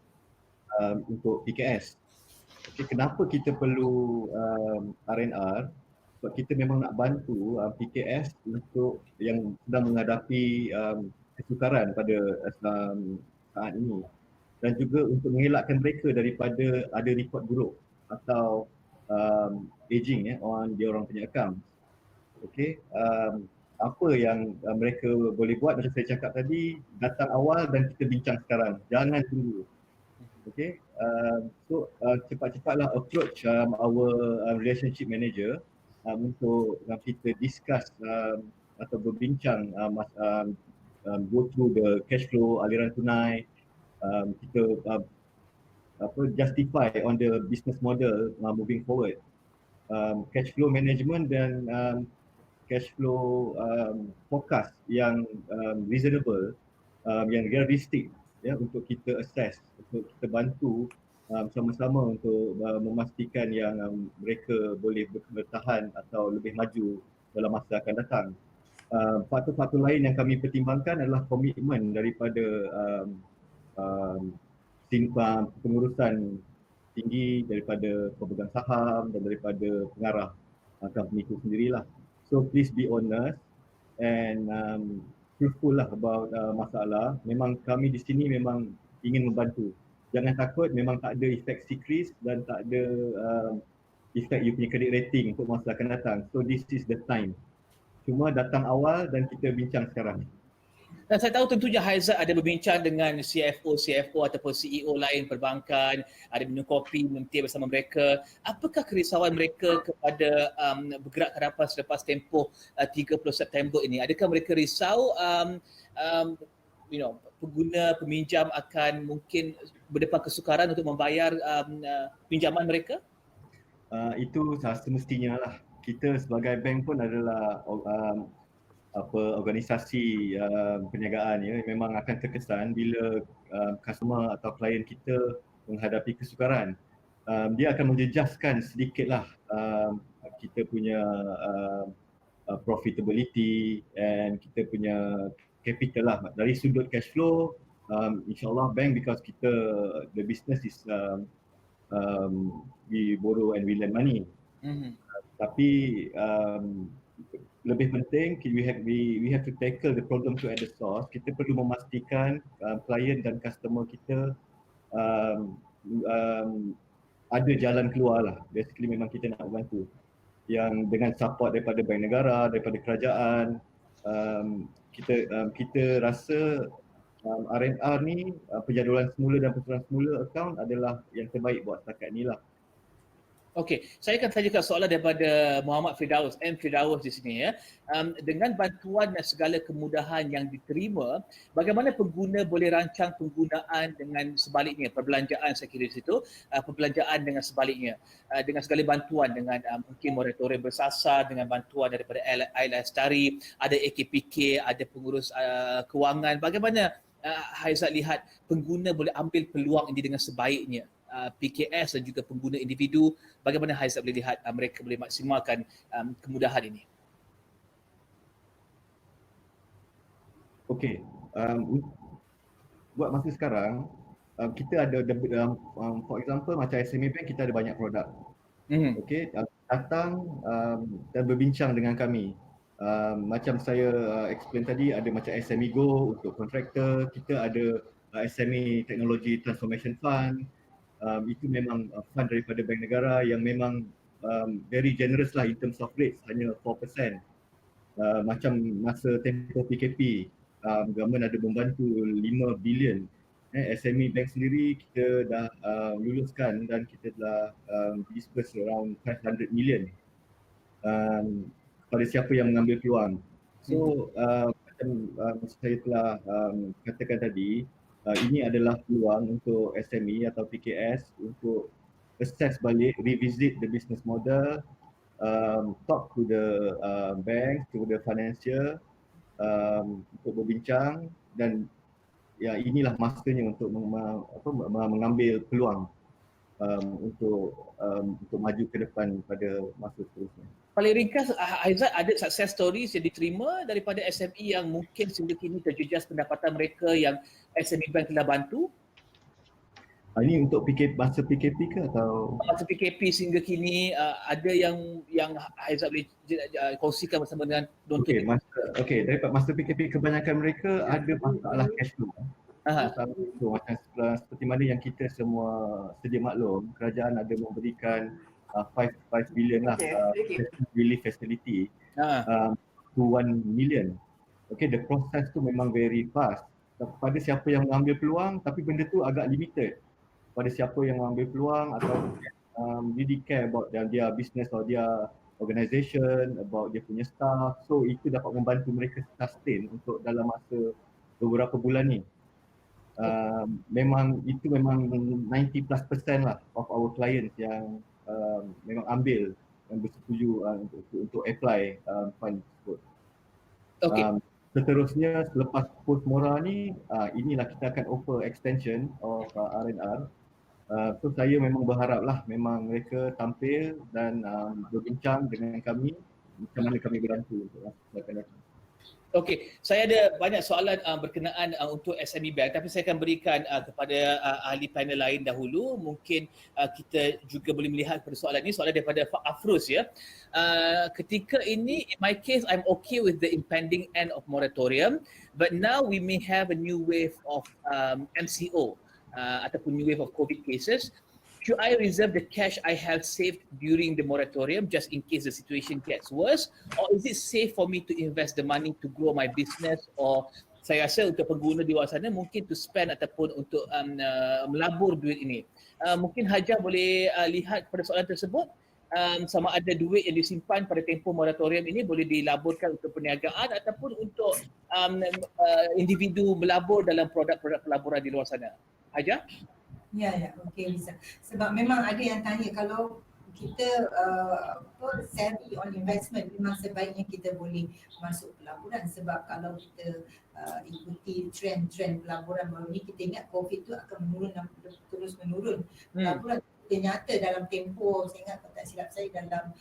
untuk PKS. Okay, kenapa kita perlu RNR? Sebab kita memang nak bantu PKS untuk yang sedang menghadapi kesukaran pada saat ini, dan juga untuk mengelakkan mereka daripada ada report buruk atau aging on dia orang punya account. Okey, apa yang mereka boleh buat macam saya cakap tadi, datang awal dan kita bincang sekarang, jangan tunggu. Okey, cepat-cepatlah approach our relationship manager untuk kita discuss atau berbincang go through the cash flow, aliran tunai, kita justify on the business model moving forward, cash flow management dan cash flow forecast yang reasonable, yang realistic untuk kita assess, untuk kita bantu sama-sama untuk memastikan yang mereka boleh bertahan atau lebih maju dalam masa akan datang. Faktor-faktor lain yang kami pertimbangkan adalah komitmen daripada pengurusan tinggi, daripada pemegang saham dan daripada pengarah company itu sendirilah. So please be honest and truthful lah about masalah. Memang kami di sini memang ingin membantu. Jangan takut, memang tak ada efek secret dan tak ada efek you punya credit rating untuk masa akan datang. So this is the time. Cuma datang awal dan kita bincang sekarang. Dan saya tahu tentunya Haizat ada berbincang dengan CFO ataupun CEO lain perbankan, ada minum kopi, minum teh bersama mereka. Apakah kerisauan mereka kepada bergerak ke hadapan selepas tempoh 30 September ini? Adakah mereka risau pengguna peminjam akan mungkin berdepan kesukaran untuk membayar pinjaman mereka? Itu semestinya lah. Kita sebagai bank pun adalah organisasi perniagaan memang akan terkesan bila customer atau klien kita menghadapi kesukaran. Dia akan menjejaskan sedikitlah kita punya profitability and kita punya capital lah. Dari sudut cash flow, insyaAllah bank, because kita the business is we borrow and we lend money. Tapi lebih penting we have to tackle the problem to at the source. Kita perlu memastikan klien dan customer kita ada jalan keluar lah. Basically memang kita nak bantu yang dengan support daripada bank negara, daripada kerajaan. Kita rasa RNR ni penjadualan semula dan penjadualan semula akaun adalah yang terbaik buat setakat ni lah. Okey, saya akan tanyakan soalan daripada Muhammad Firdaus, M. Firdaus di sini ya. Dengan bantuan dan segala kemudahan yang diterima, bagaimana pengguna boleh rancang penggunaan dengan sebaliknya, perbelanjaan saya kira di situ, perbelanjaan dengan sebaliknya, dengan segala bantuan, dengan mungkin moratorium bersasar, dengan bantuan daripada Air Lestari, ada AKPK, ada pengurus kewangan. Bagaimana Haizat lihat pengguna boleh ambil peluang ini dengan sebaiknya? PKS dan juga pengguna individu, bagaimana Haizat boleh lihat mereka boleh maksimalkan kemudahan ini? Okey, buat masa sekarang kita ada for example macam SME Bank, kita ada banyak produk. Okey, datang dan berbincang dengan kami. Macam saya explain tadi, ada macam SME Go untuk kontraktor, kita ada SME Technology Transformation Fund. Itu memang fund daripada bank negara yang memang very generous lah in terms of rates, hanya 4%. Macam masa tempoh PKP, government ada membantu 5 bilion. SME Bank sendiri kita dah luluskan dan kita telah disperse around 500 million pada siapa yang mengambil peluang. So macam saya telah katakan tadi, ini adalah peluang untuk SME atau PKS untuk assess balik, revisit the business model, talk to the bank, to the financial, untuk berbincang, dan ya inilah masanya untuk mengambil peluang untuk maju ke depan pada masa seterusnya. Paling ringkas, Aizat, ada success stories yang diterima daripada SME yang mungkin sehingga kini terjejas pendapatan mereka yang SME Bank telah bantu? Ini untuk masa PKP ke atau? Masa PKP sehingga kini ada yang Aizat boleh kongsikan bersama dengan Dontor? Daripada masa PKP kebanyakan mereka ada masalah cash flow. Masalah itu macam seperti mana yang kita semua sedia maklum, kerajaan ada memberikan 5 billion lah relief facility to 1 million. The process tu memang very fast. Pada siapa yang mengambil peluang, tapi benda tu agak limited. Pada siapa yang mengambil peluang atau really care about their business or their organisation, about dia punya staff. So itu dapat membantu mereka sustain untuk dalam masa beberapa bulan ni. Memang 90+% lah of our clients yang memang ambil yang bersetuju untuk apply fund tersebut. Seterusnya selepas post Mora ni, inilah kita akan offer extension of R&R. So saya memang berharaplah memang mereka tampil dan berbincang dengan kami macam mana kami bantu untuk akan datang. Okey, saya ada banyak soalan berkenaan untuk SME Bank, tapi saya akan berikan kepada ahli panel lain dahulu. Mungkin kita juga boleh melihat pada soalan ini, soalan daripada Afruz ya. Ketika ini, in my case, I'm okay with the impending end of moratorium, but now we may have a new wave of MCO ataupun new wave of COVID cases. Should I reserve the cash I have saved during the moratorium just in case the situation gets worse, or is it safe for me to invest the money to grow my business? Or saya rasa untuk pengguna di luar sana mungkin to spend ataupun untuk melabur duit ini. Mungkin Hajah boleh lihat pada soalan tersebut, sama ada duit yang disimpan pada tempoh moratorium ini boleh dilaburkan untuk perniagaan ataupun untuk individu melabur dalam produk-produk pelaburan di luar sana. Hajah? Ya, okey Lisa. Sebab memang ada yang tanya kalau kita savvy on investment, memang sebaiknya kita boleh masuk pelaburan, sebab kalau kita ikuti trend pelaburan baru ni, kita ingat COVID tu akan menurun dan terus menurun. Pelaburan kita nyata dalam tempoh, saya ingat kalau tak silap saya dalam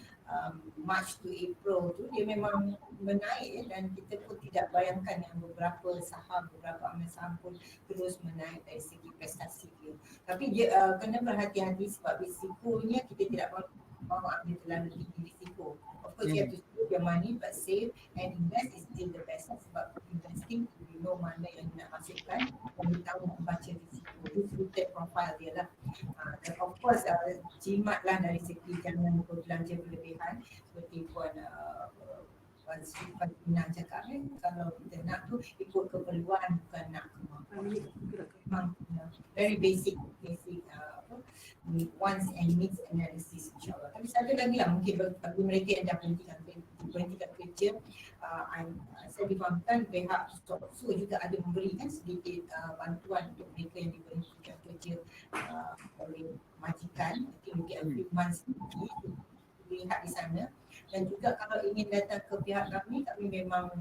March to April tu dia memang menaik dan kita pun tidak bayangkan yang beberapa ambil saham pun terus menaik dari segi prestasi dia. Tapi dia kena berhati-hati sebab risikonya kita tidak mahu ambil terlalu tinggi risiko. Of course you have to save your money but save and invest is still the best, sebab investing you know mana yang nak masukkan dan you tahu membaca risiko. Itu suited profile dia lah. Dan of course jimatlah dari segi jangan berbelanja berlebihan seperti Puan Fazlina cakap kalau kita nak tu ikut keperluan bukan nak memang very basic wants and needs analysis insyaAllah. Tapi satu lagi lah mungkin bagi mereka yang dah berhentikan kerja, saya difahamkan pihak SOKSU juga ada memberikan sedikit bantuan untuk mereka yang diberhentikan kerja oleh majikan, mungkin a few months lihat di sana. Dan juga kalau ingin datang ke pihak kami memang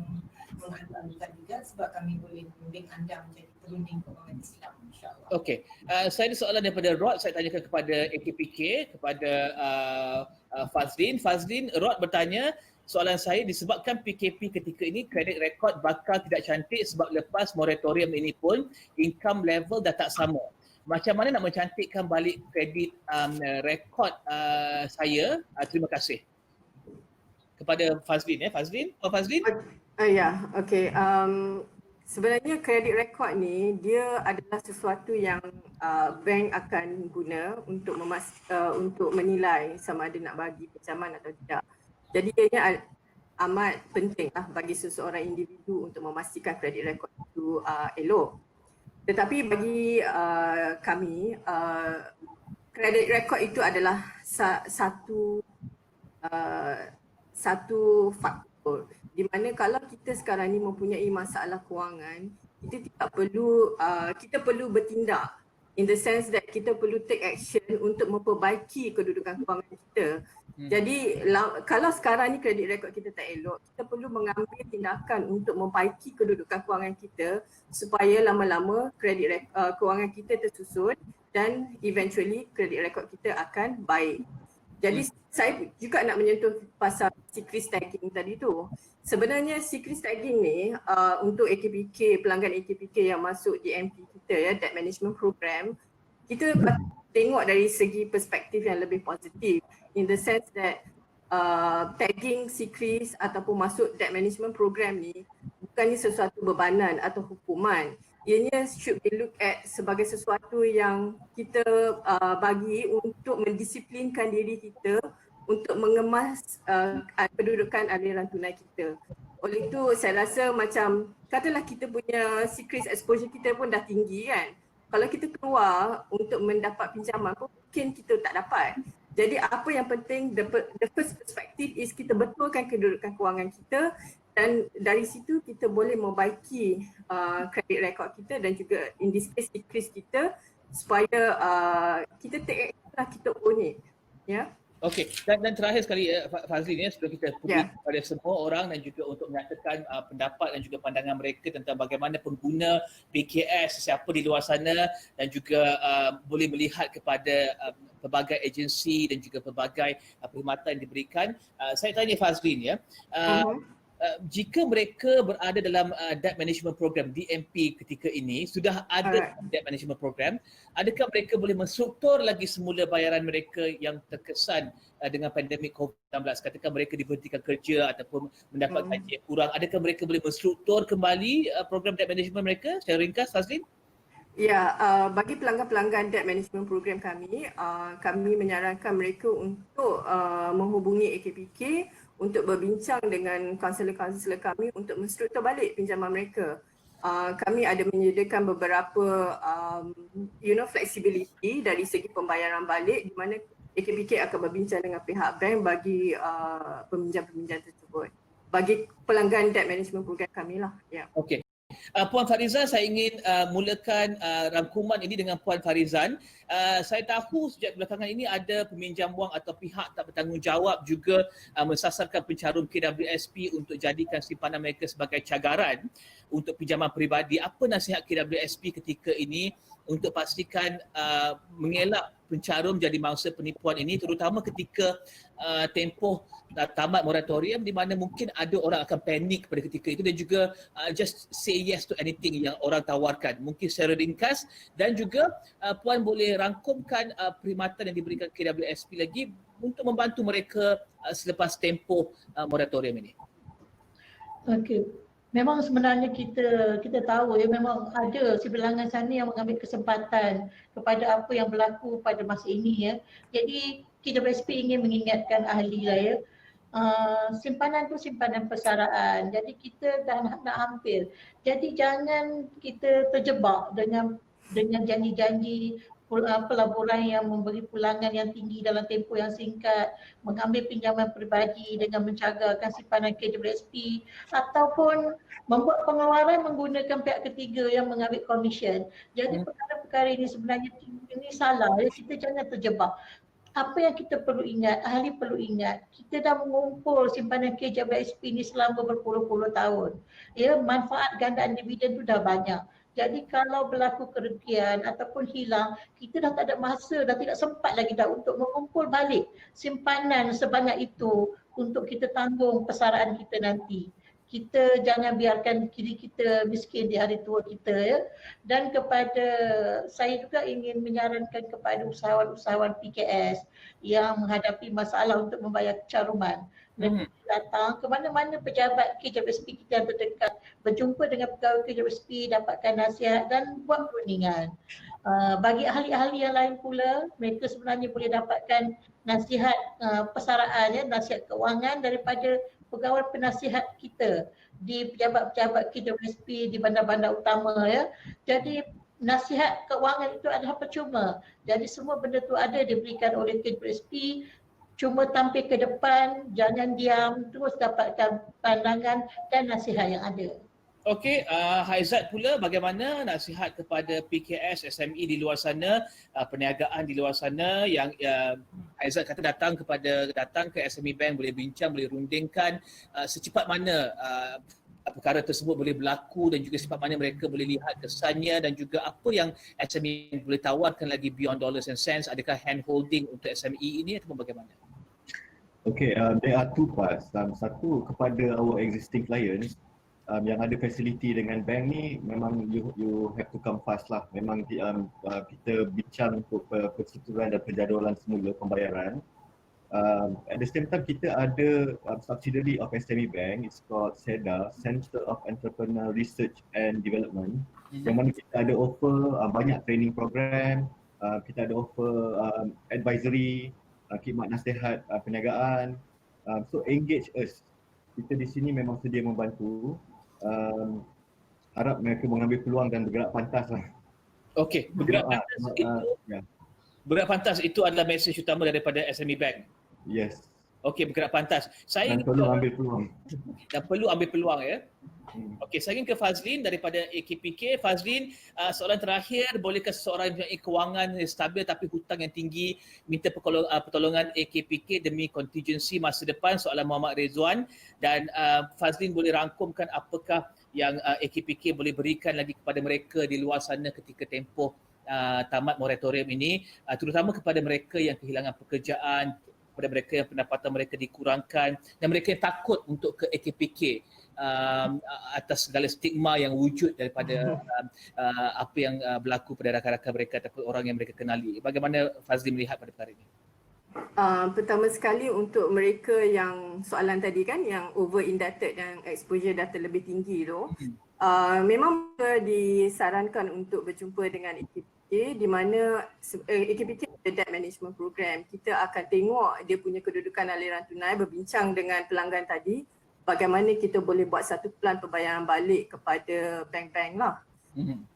mengandalkan juga sebab kami boleh membimbing anda menjadi perunding kewangan Islam insyaAllah. Okey, saya ada soalan daripada Rod, saya tanyakan kepada AKPK, kepada Fazlin. Rod bertanya, soalan saya disebabkan PKP ketika ini kredit rekod bakal tidak cantik sebab lepas moratorium ini pun income level dah tak sama. Macam mana nak mencantikkan balik kredit rekod saya? Terima kasih. Kepada Fazlin Fazlin? Ya, okey. Sebenarnya kredit rekod ni dia adalah sesuatu yang bank akan guna untuk untuk menilai sama ada nak bagi pinjaman atau tidak. Jadi ianya amat penting lah bagi seseorang individu untuk memastikan kredit rekod itu elok. Tetapi bagi kami, kredit rekod itu adalah satu faktor di mana kalau kita sekarang ni mempunyai masalah kewangan, kita perlu bertindak in the sense that kita perlu take action untuk memperbaiki kedudukan kewangan kita. Jadi kalau sekarang ni kredit rekod kita tak elok, kita perlu mengambil tindakan untuk memperbaiki kedudukan kewangan kita supaya lama-lama kredit kewangan kita tersusun dan eventually credit record kita akan baik. Jadi saya juga nak menyentuh pasal secret tagging tadi tu. Sebenarnya secret tagging ni untuk AKPK, pelanggan AKPK yang masuk DMP kita ya, Debt Management Program, kita tengok dari segi perspektif yang lebih positif, in the sense that tagging secret ataupun masuk Debt Management Program ni bukannya sesuatu bebanan atau hukuman. Ianya should be looked at sebagai sesuatu yang kita bagi untuk mendisiplinkan diri kita untuk mengemas kedudukan aliran tunai kita. Oleh itu saya rasa macam katalah kita punya secret exposure kita pun dah tinggi kan. Kalau kita keluar untuk mendapat pinjaman pun mungkin kita tak dapat. Jadi apa yang penting, the first perspective is kita betulkan kedudukan kewangan kita dan dari situ kita boleh membaiki credit record kita dan juga in this case decrease kita supaya kita take action lah, kita own it. Ya. Okey, dan terakhir sekali Fazlin ya, sebelum kita pergi kepada semua orang dan juga untuk menyatakan pendapat dan juga pandangan mereka tentang bagaimana pengguna PKS siapa di luar sana dan juga boleh melihat kepada pelbagai agensi dan juga pelbagai perkhidmatan yang diberikan. Saya tanya Fazlin ya, jika mereka berada dalam Debt Management Program DMP ketika ini, sudah ada Debt Management Program, adakah mereka boleh menstruktur lagi semula bayaran mereka yang terkesan dengan pandemik COVID-19? Katakan mereka diberhentikan kerja ataupun mendapat gaji yang kurang, adakah mereka boleh menstruktur kembali program Debt Management mereka? Secara ringkas, Fazlin? Ya, bagi pelanggan-pelanggan Debt Management Program kami, kami menyarankan mereka untuk menghubungi AKPK untuk berbincang dengan kaunselor-kaunselor kami untuk menstruktur balik pinjaman mereka. Kami ada menyediakan beberapa flexibility dari segi pembayaran balik di mana AKPK akan berbincang dengan pihak bank bagi peminjam-peminjam tersebut. Bagi pelanggan Debt Management Program kami lah. Ya. Okey. Puan Farizan, saya ingin mulakan rangkuman ini dengan Puan Farizan. Saya tahu sejak belakangan ini ada peminjam wang atau pihak tak bertanggungjawab juga mensasarkan pencarum KWSP untuk jadikan simpanan mereka sebagai cagaran untuk pinjaman peribadi. Apa nasihat KWSP ketika ini untuk pastikan mengelak pencarum jadi mangsa penipuan ini, terutama ketika tempoh tamat moratorium di mana mungkin ada orang akan panik pada ketika itu dan juga just say yes to anything yang orang tawarkan. Mungkin secara ringkas dan juga Puan boleh rangkumkan perkhidmatan yang diberikan KWSP lagi untuk membantu mereka selepas tempoh moratorium ini. Okey. Memang sebenarnya kita tahu ya, memang ada sebilangan sana yang mengambil kesempatan kepada apa yang berlaku pada masa ini ya. Jadi KWSP ingin mengingatkan ahli lah ya. Simpanan tu simpanan persaraan. Jadi kita dah nak hampir. Jadi jangan kita terjebak dengan janji-janji pelaburan yang memberi pulangan yang tinggi dalam tempoh yang singkat, mengambil pinjaman peribadi dengan mencagarkan simpanan KWSP ataupun membuat pengeluaran menggunakan pihak ketiga yang mengambil komisen. Jadi perkara-perkara ini sebenarnya ini salah ya, kita jangan terjebak. Apa yang kita perlu ingat, ahli perlu ingat, kita dah mengumpul simpanan KWSP ni selama berpuluh-puluh tahun. Ya, manfaat gandaan dividen tu dah banyak. Jadi kalau berlaku kerugian ataupun hilang, kita dah tak ada masa, dah tidak sempat lagi dah untuk mengumpul balik simpanan sebanyak itu untuk kita tanggung persaraan kita nanti. Kita jangan biarkan diri kita miskin di hari tua kita ya. Dan kepada saya juga ingin menyarankan kepada usahawan-usahawan PKS yang menghadapi masalah untuk membayar caruman. Dan datang ke mana-mana pejabat KWSP kita yang terdekat, berjumpa dengan pegawai KWSP, dapatkan nasihat dan buat perundingan. Bagi ahli-ahli yang lain pula, mereka sebenarnya boleh dapatkan nasihat persaraan ya, nasihat keuangan daripada pegawai penasihat kita di pejabat-pejabat KWSP di bandar-bandar utama ya. Jadi nasihat keuangan itu adalah percuma. Jadi semua benda tu ada diberikan oleh KWSP. Cuma tampil ke depan, jangan diam, terus dapatkan pandangan dan nasihat yang ada. Okey, Haizat pula bagaimana nasihat kepada PKS, SME di luar sana, perniagaan di luar sana yang Haizat kata datang ke SME Bank, boleh bincang, boleh rundingkan secepat mana perkara tersebut boleh berlaku dan juga sifat mana mereka boleh lihat kesannya dan juga apa yang SME boleh tawarkan lagi beyond dollars and cents. Adakah hand holding untuk SME ini ataupun bagaimana? Okay, there are two parts. Satu, kepada our existing clients yang ada facility dengan bank ni, memang you have to come fast lah. Memang kita bincang untuk persetujuan dan penjadualan semula pembayaran. At the same time, kita ada subsidiary of SME Bank, it's called SEDA, Center of Entrepreneur Research and Development, yang mana kita ada offer banyak training program, kita ada offer advisory, khidmat nasihat perniagaan. So engage us. Kita di sini memang sedia membantu. Harap mereka mengambil peluang dan bergerak pantas lah. Okey, bergerak pantas bergerak pantas itu adalah mesej utama daripada SME Bank. Yes. Okey, bergerak pantas. Saya Dan perlu ambil peluang. Dan perlu ambil peluang ya. Okey, saya ingin ke Fazlin daripada AKPK. Fazlin, soalan terakhir, bolehkah seseorang mempunyai kewangan yang stabil tapi hutang yang tinggi minta pertolongan AKPK demi kontingensi masa depan? Soalan Muhammad Rezwan. Dan Fazlin boleh rangkumkan apakah yang AKPK boleh berikan lagi kepada mereka di luar sana ketika tempoh tamat moratorium ini, terutama kepada mereka yang kehilangan pekerjaan, kepada mereka yang pendapatan mereka dikurangkan dan mereka yang takut untuk ke AKPK atas segala stigma yang wujud daripada apa yang berlaku pada rakan-rakan mereka ataupun orang yang mereka kenali. Bagaimana Fazli melihat pada perkara ini? Pertama sekali untuk mereka yang soalan tadi kan yang over indebted dan exposure data lebih tinggi tu, memang disarankan untuk berjumpa dengan AKPK di mana AKPK ada debt management program. Kita akan tengok dia punya kedudukan aliran tunai, berbincang dengan pelanggan tadi bagaimana kita boleh buat satu plan pembayaran balik kepada bank-bank lah.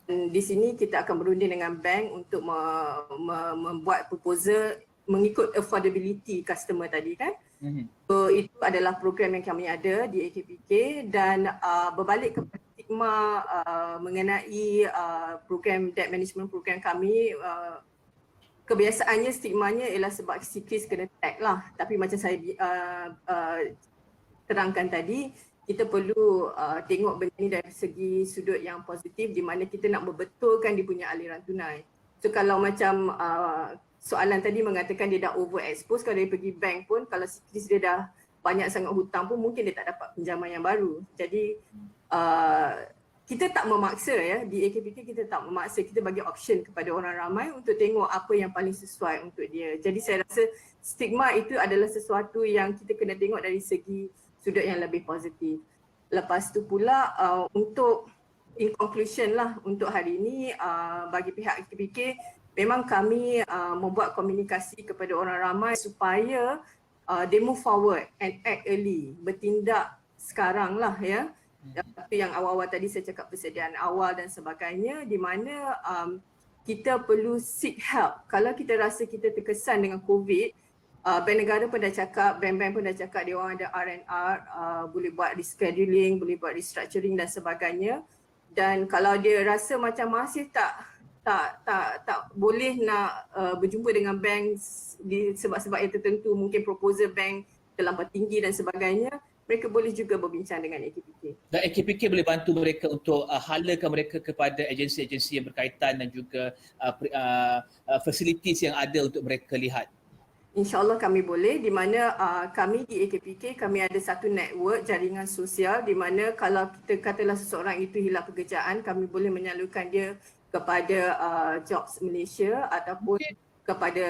Di sini kita akan berunding dengan bank untuk membuat proposal mengikut affordability customer tadi kan. So itu adalah program yang kami ada di AKPK dan berbalik kepada stigma mengenai program debt management program kami, kebiasaannya stigmanya ialah sebab siklis kena tag lah. Tapi macam saya terangkan tadi, kita perlu tengok benda ni dari segi sudut yang positif di mana kita nak membetulkan dia punya aliran tunai. So kalau macam soalan tadi mengatakan dia dah overexpose, kalau dia pergi bank pun kalau siklis dia dah banyak sangat hutang pun mungkin dia tak dapat pinjaman yang baru. Jadi kita tak memaksa ya, di AKPK kita tak memaksa, kita bagi option kepada orang ramai untuk tengok apa yang paling sesuai untuk dia. Jadi saya rasa stigma itu adalah sesuatu yang kita kena tengok dari segi sudut yang lebih positif. Lepas tu pula untuk in conclusion lah untuk hari ini, bagi pihak AKPK memang kami membuat komunikasi kepada orang ramai supaya they move forward and act early, bertindak sekarang lah ya. Itu yang awal-awal tadi saya cakap persediaan awal dan sebagainya, di mana kita perlu seek help. Kalau kita rasa kita terkesan dengan COVID, bank negara pun dah cakap, bank-bank pun dah cakap dia orang ada R&R, boleh buat rescheduling, boleh buat restructuring dan sebagainya. Dan kalau dia rasa macam masih tak boleh nak berjumpa dengan bank di sebab-sebab yang tertentu, mungkin proposal bank terlampau tinggi dan sebagainya, mereka boleh juga berbincang dengan AKPK. Dan AKPK boleh bantu mereka untuk halakan mereka kepada agensi-agensi yang berkaitan dan juga facilities yang ada untuk mereka lihat. InsyaAllah kami boleh, di mana kami di AKPK, kami ada satu network jaringan sosial di mana kalau kita katalah seseorang itu hilang pekerjaan, kami boleh menyalurkan dia kepada Jobs Malaysia ataupun kepada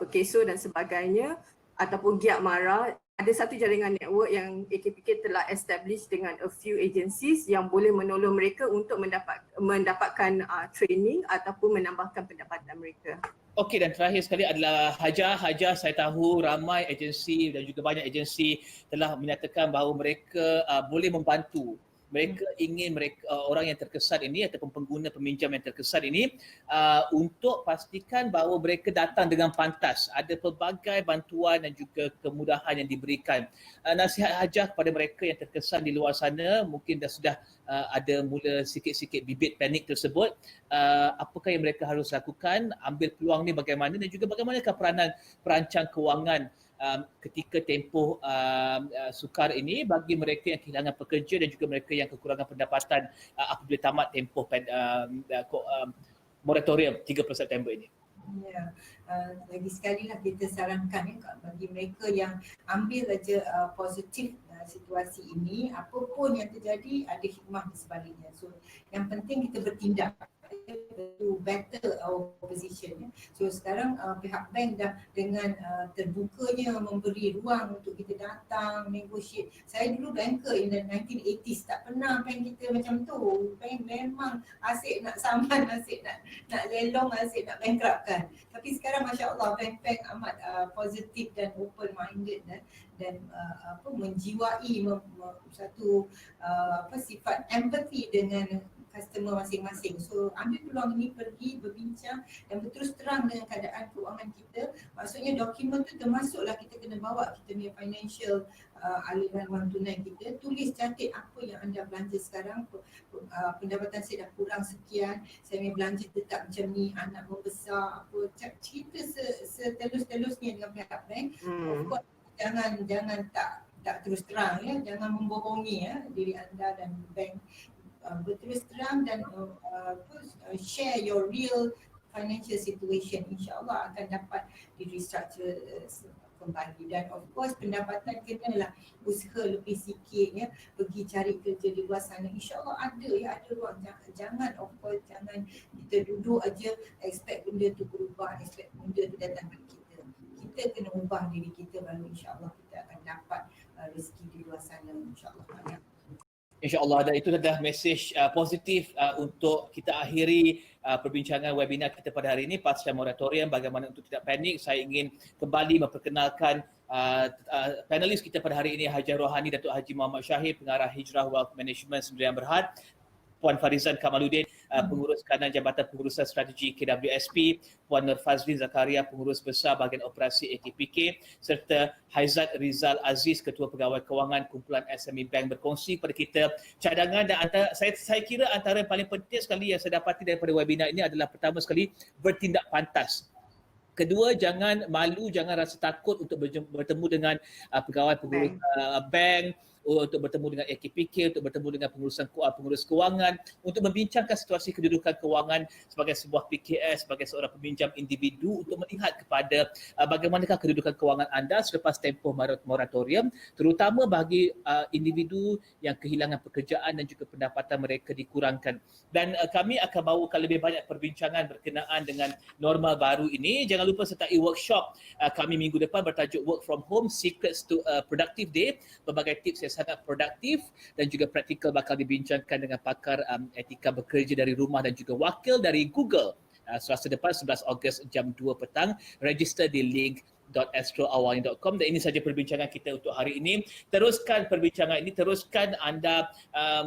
Pekeso dan sebagainya ataupun Giat Mara. Ada satu jaringan network yang AKPK telah establish dengan a few agencies yang boleh menolong mereka untuk mendapatkan training ataupun menambahkan pendapatan mereka. Okey, dan terakhir sekali adalah Hajar. Hajar, saya tahu ramai agensi dan juga banyak agensi telah menyatakan bahawa mereka boleh membantu. Mereka ingin orang yang terkesan ini ataupun pengguna peminjam yang terkesan ini untuk pastikan bahawa mereka datang dengan pantas. Ada pelbagai bantuan dan juga kemudahan yang diberikan. Nasihat Hajar kepada mereka yang terkesan di luar sana, mungkin sudah ada mula sikit-sikit bibit panik tersebut. Apakah yang mereka harus lakukan, ambil peluang ni bagaimana dan juga bagaimanakah peranan perancang kewangan ketika tempoh sukar ini bagi mereka yang kehilangan pekerja dan juga mereka yang kekurangan pendapatan apabila tamat tempoh moratorium 30 September ini. Ya, lagi sekali lah kita sarankan bagi mereka yang ambil saja positif situasi ini, apapun yang terjadi ada hikmah di sebaliknya. So yang penting kita bertindak to better our position. So sekarang pihak bank dah dengan terbukanya memberi ruang untuk kita datang negotiate. Saya dulu banker in the 1980s, tak pernah bank kita macam tu. Bank memang asyik nak saman, asyik nak lelong, asyik nak bankruptkan. Tapi sekarang masya-Allah bank-bank amat positif dan open minded dan menjiwai satu sifat empathy dengan customer masing-masing. So ambil peluang ini, pergi berbincang dan berterus terang dengan keadaan keuangan kita. Maksudnya dokumen tu termasuklah kita kena bawa kita punya financial aliran wang tunai kita. Tulis catat apa yang anda belanja sekarang, pendapatan saya dah kurang sekian, saya punya belanja tetap macam ni, anak membesar, apa, cerita setelus-telusnya dengan pihak bank. Of course jangan tak terus terang ya, jangan membohongi ya diri anda dan bank. Berterus terang dan share your real financial situation, insyaAllah akan dapat di restructure kembali. Dan of course pendapatan kenalah usaha lebih sikit ya, pergi cari kerja di luar sana, insyaAllah ada ruang. Jangan of course jangan kita duduk aja expect benda tu berubah, expect benda tu datang ke kita. Kita kena ubah diri kita, baru insyaAllah kita akan dapat rezeki di luar sana, insyaAllah. InsyaAllah, dan itu adalah mesej positif untuk kita akhiri perbincangan webinar kita pada hari ini pasca moratorium. Bagaimana untuk tidak panik, saya ingin kembali memperkenalkan panelis kita pada hari ini, Haji Rohani Datuk Haji Muhammad Syahir, Pengarah Hijrah Wealth Management Sdn Berhad, Puan Farizan Kamaluddin, Pengurus Kanan Jabatan Pengurusan Strategi KWSP, Puan Nur Fazlin Zakaria, Pengurus Besar Bahagian Operasi ATPK, serta Haizat Rizal Aziz, Ketua Pegawai Kewangan Kumpulan SME Bank, berkongsi kepada kita cadangan. Dan saya kira antara yang paling penting sekali yang saya dapati daripada webinar ini adalah pertama sekali, bertindak pantas. Kedua, jangan malu, jangan rasa takut untuk bertemu dengan pegawai-pengurus bank, untuk bertemu dengan AKPK, untuk bertemu dengan pengurus kewangan, untuk membincangkan situasi kedudukan kewangan sebagai sebuah PKS, sebagai seorang peminjam individu, untuk melihat kepada bagaimanakah kedudukan kewangan anda selepas tempoh moratorium, terutama bagi individu yang kehilangan pekerjaan dan juga pendapatan mereka dikurangkan. Dan kami akan bawakan lebih banyak perbincangan berkenaan dengan normal baru ini. Jangan lupa sertai workshop kami minggu depan bertajuk Work From Home, Secrets to a Productive Day. Berbagai tips yang sangat produktif dan juga praktikal bakal dibincangkan dengan pakar etika bekerja dari rumah dan juga wakil dari Google. Selasa depan 11 Ogos jam 2 petang. Register di link.astroawalnya.com. Dan ini saja perbincangan kita untuk hari ini. Teruskan perbincangan ini, teruskan anda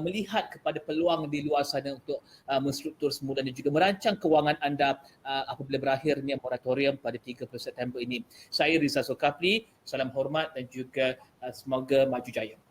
melihat kepada peluang di luar sana untuk menstruktur semula dan juga merancang kewangan anda apabila berakhirnya moratorium pada 30 September ini. Saya Rizal Zulkafli, salam hormat dan juga semoga maju jaya.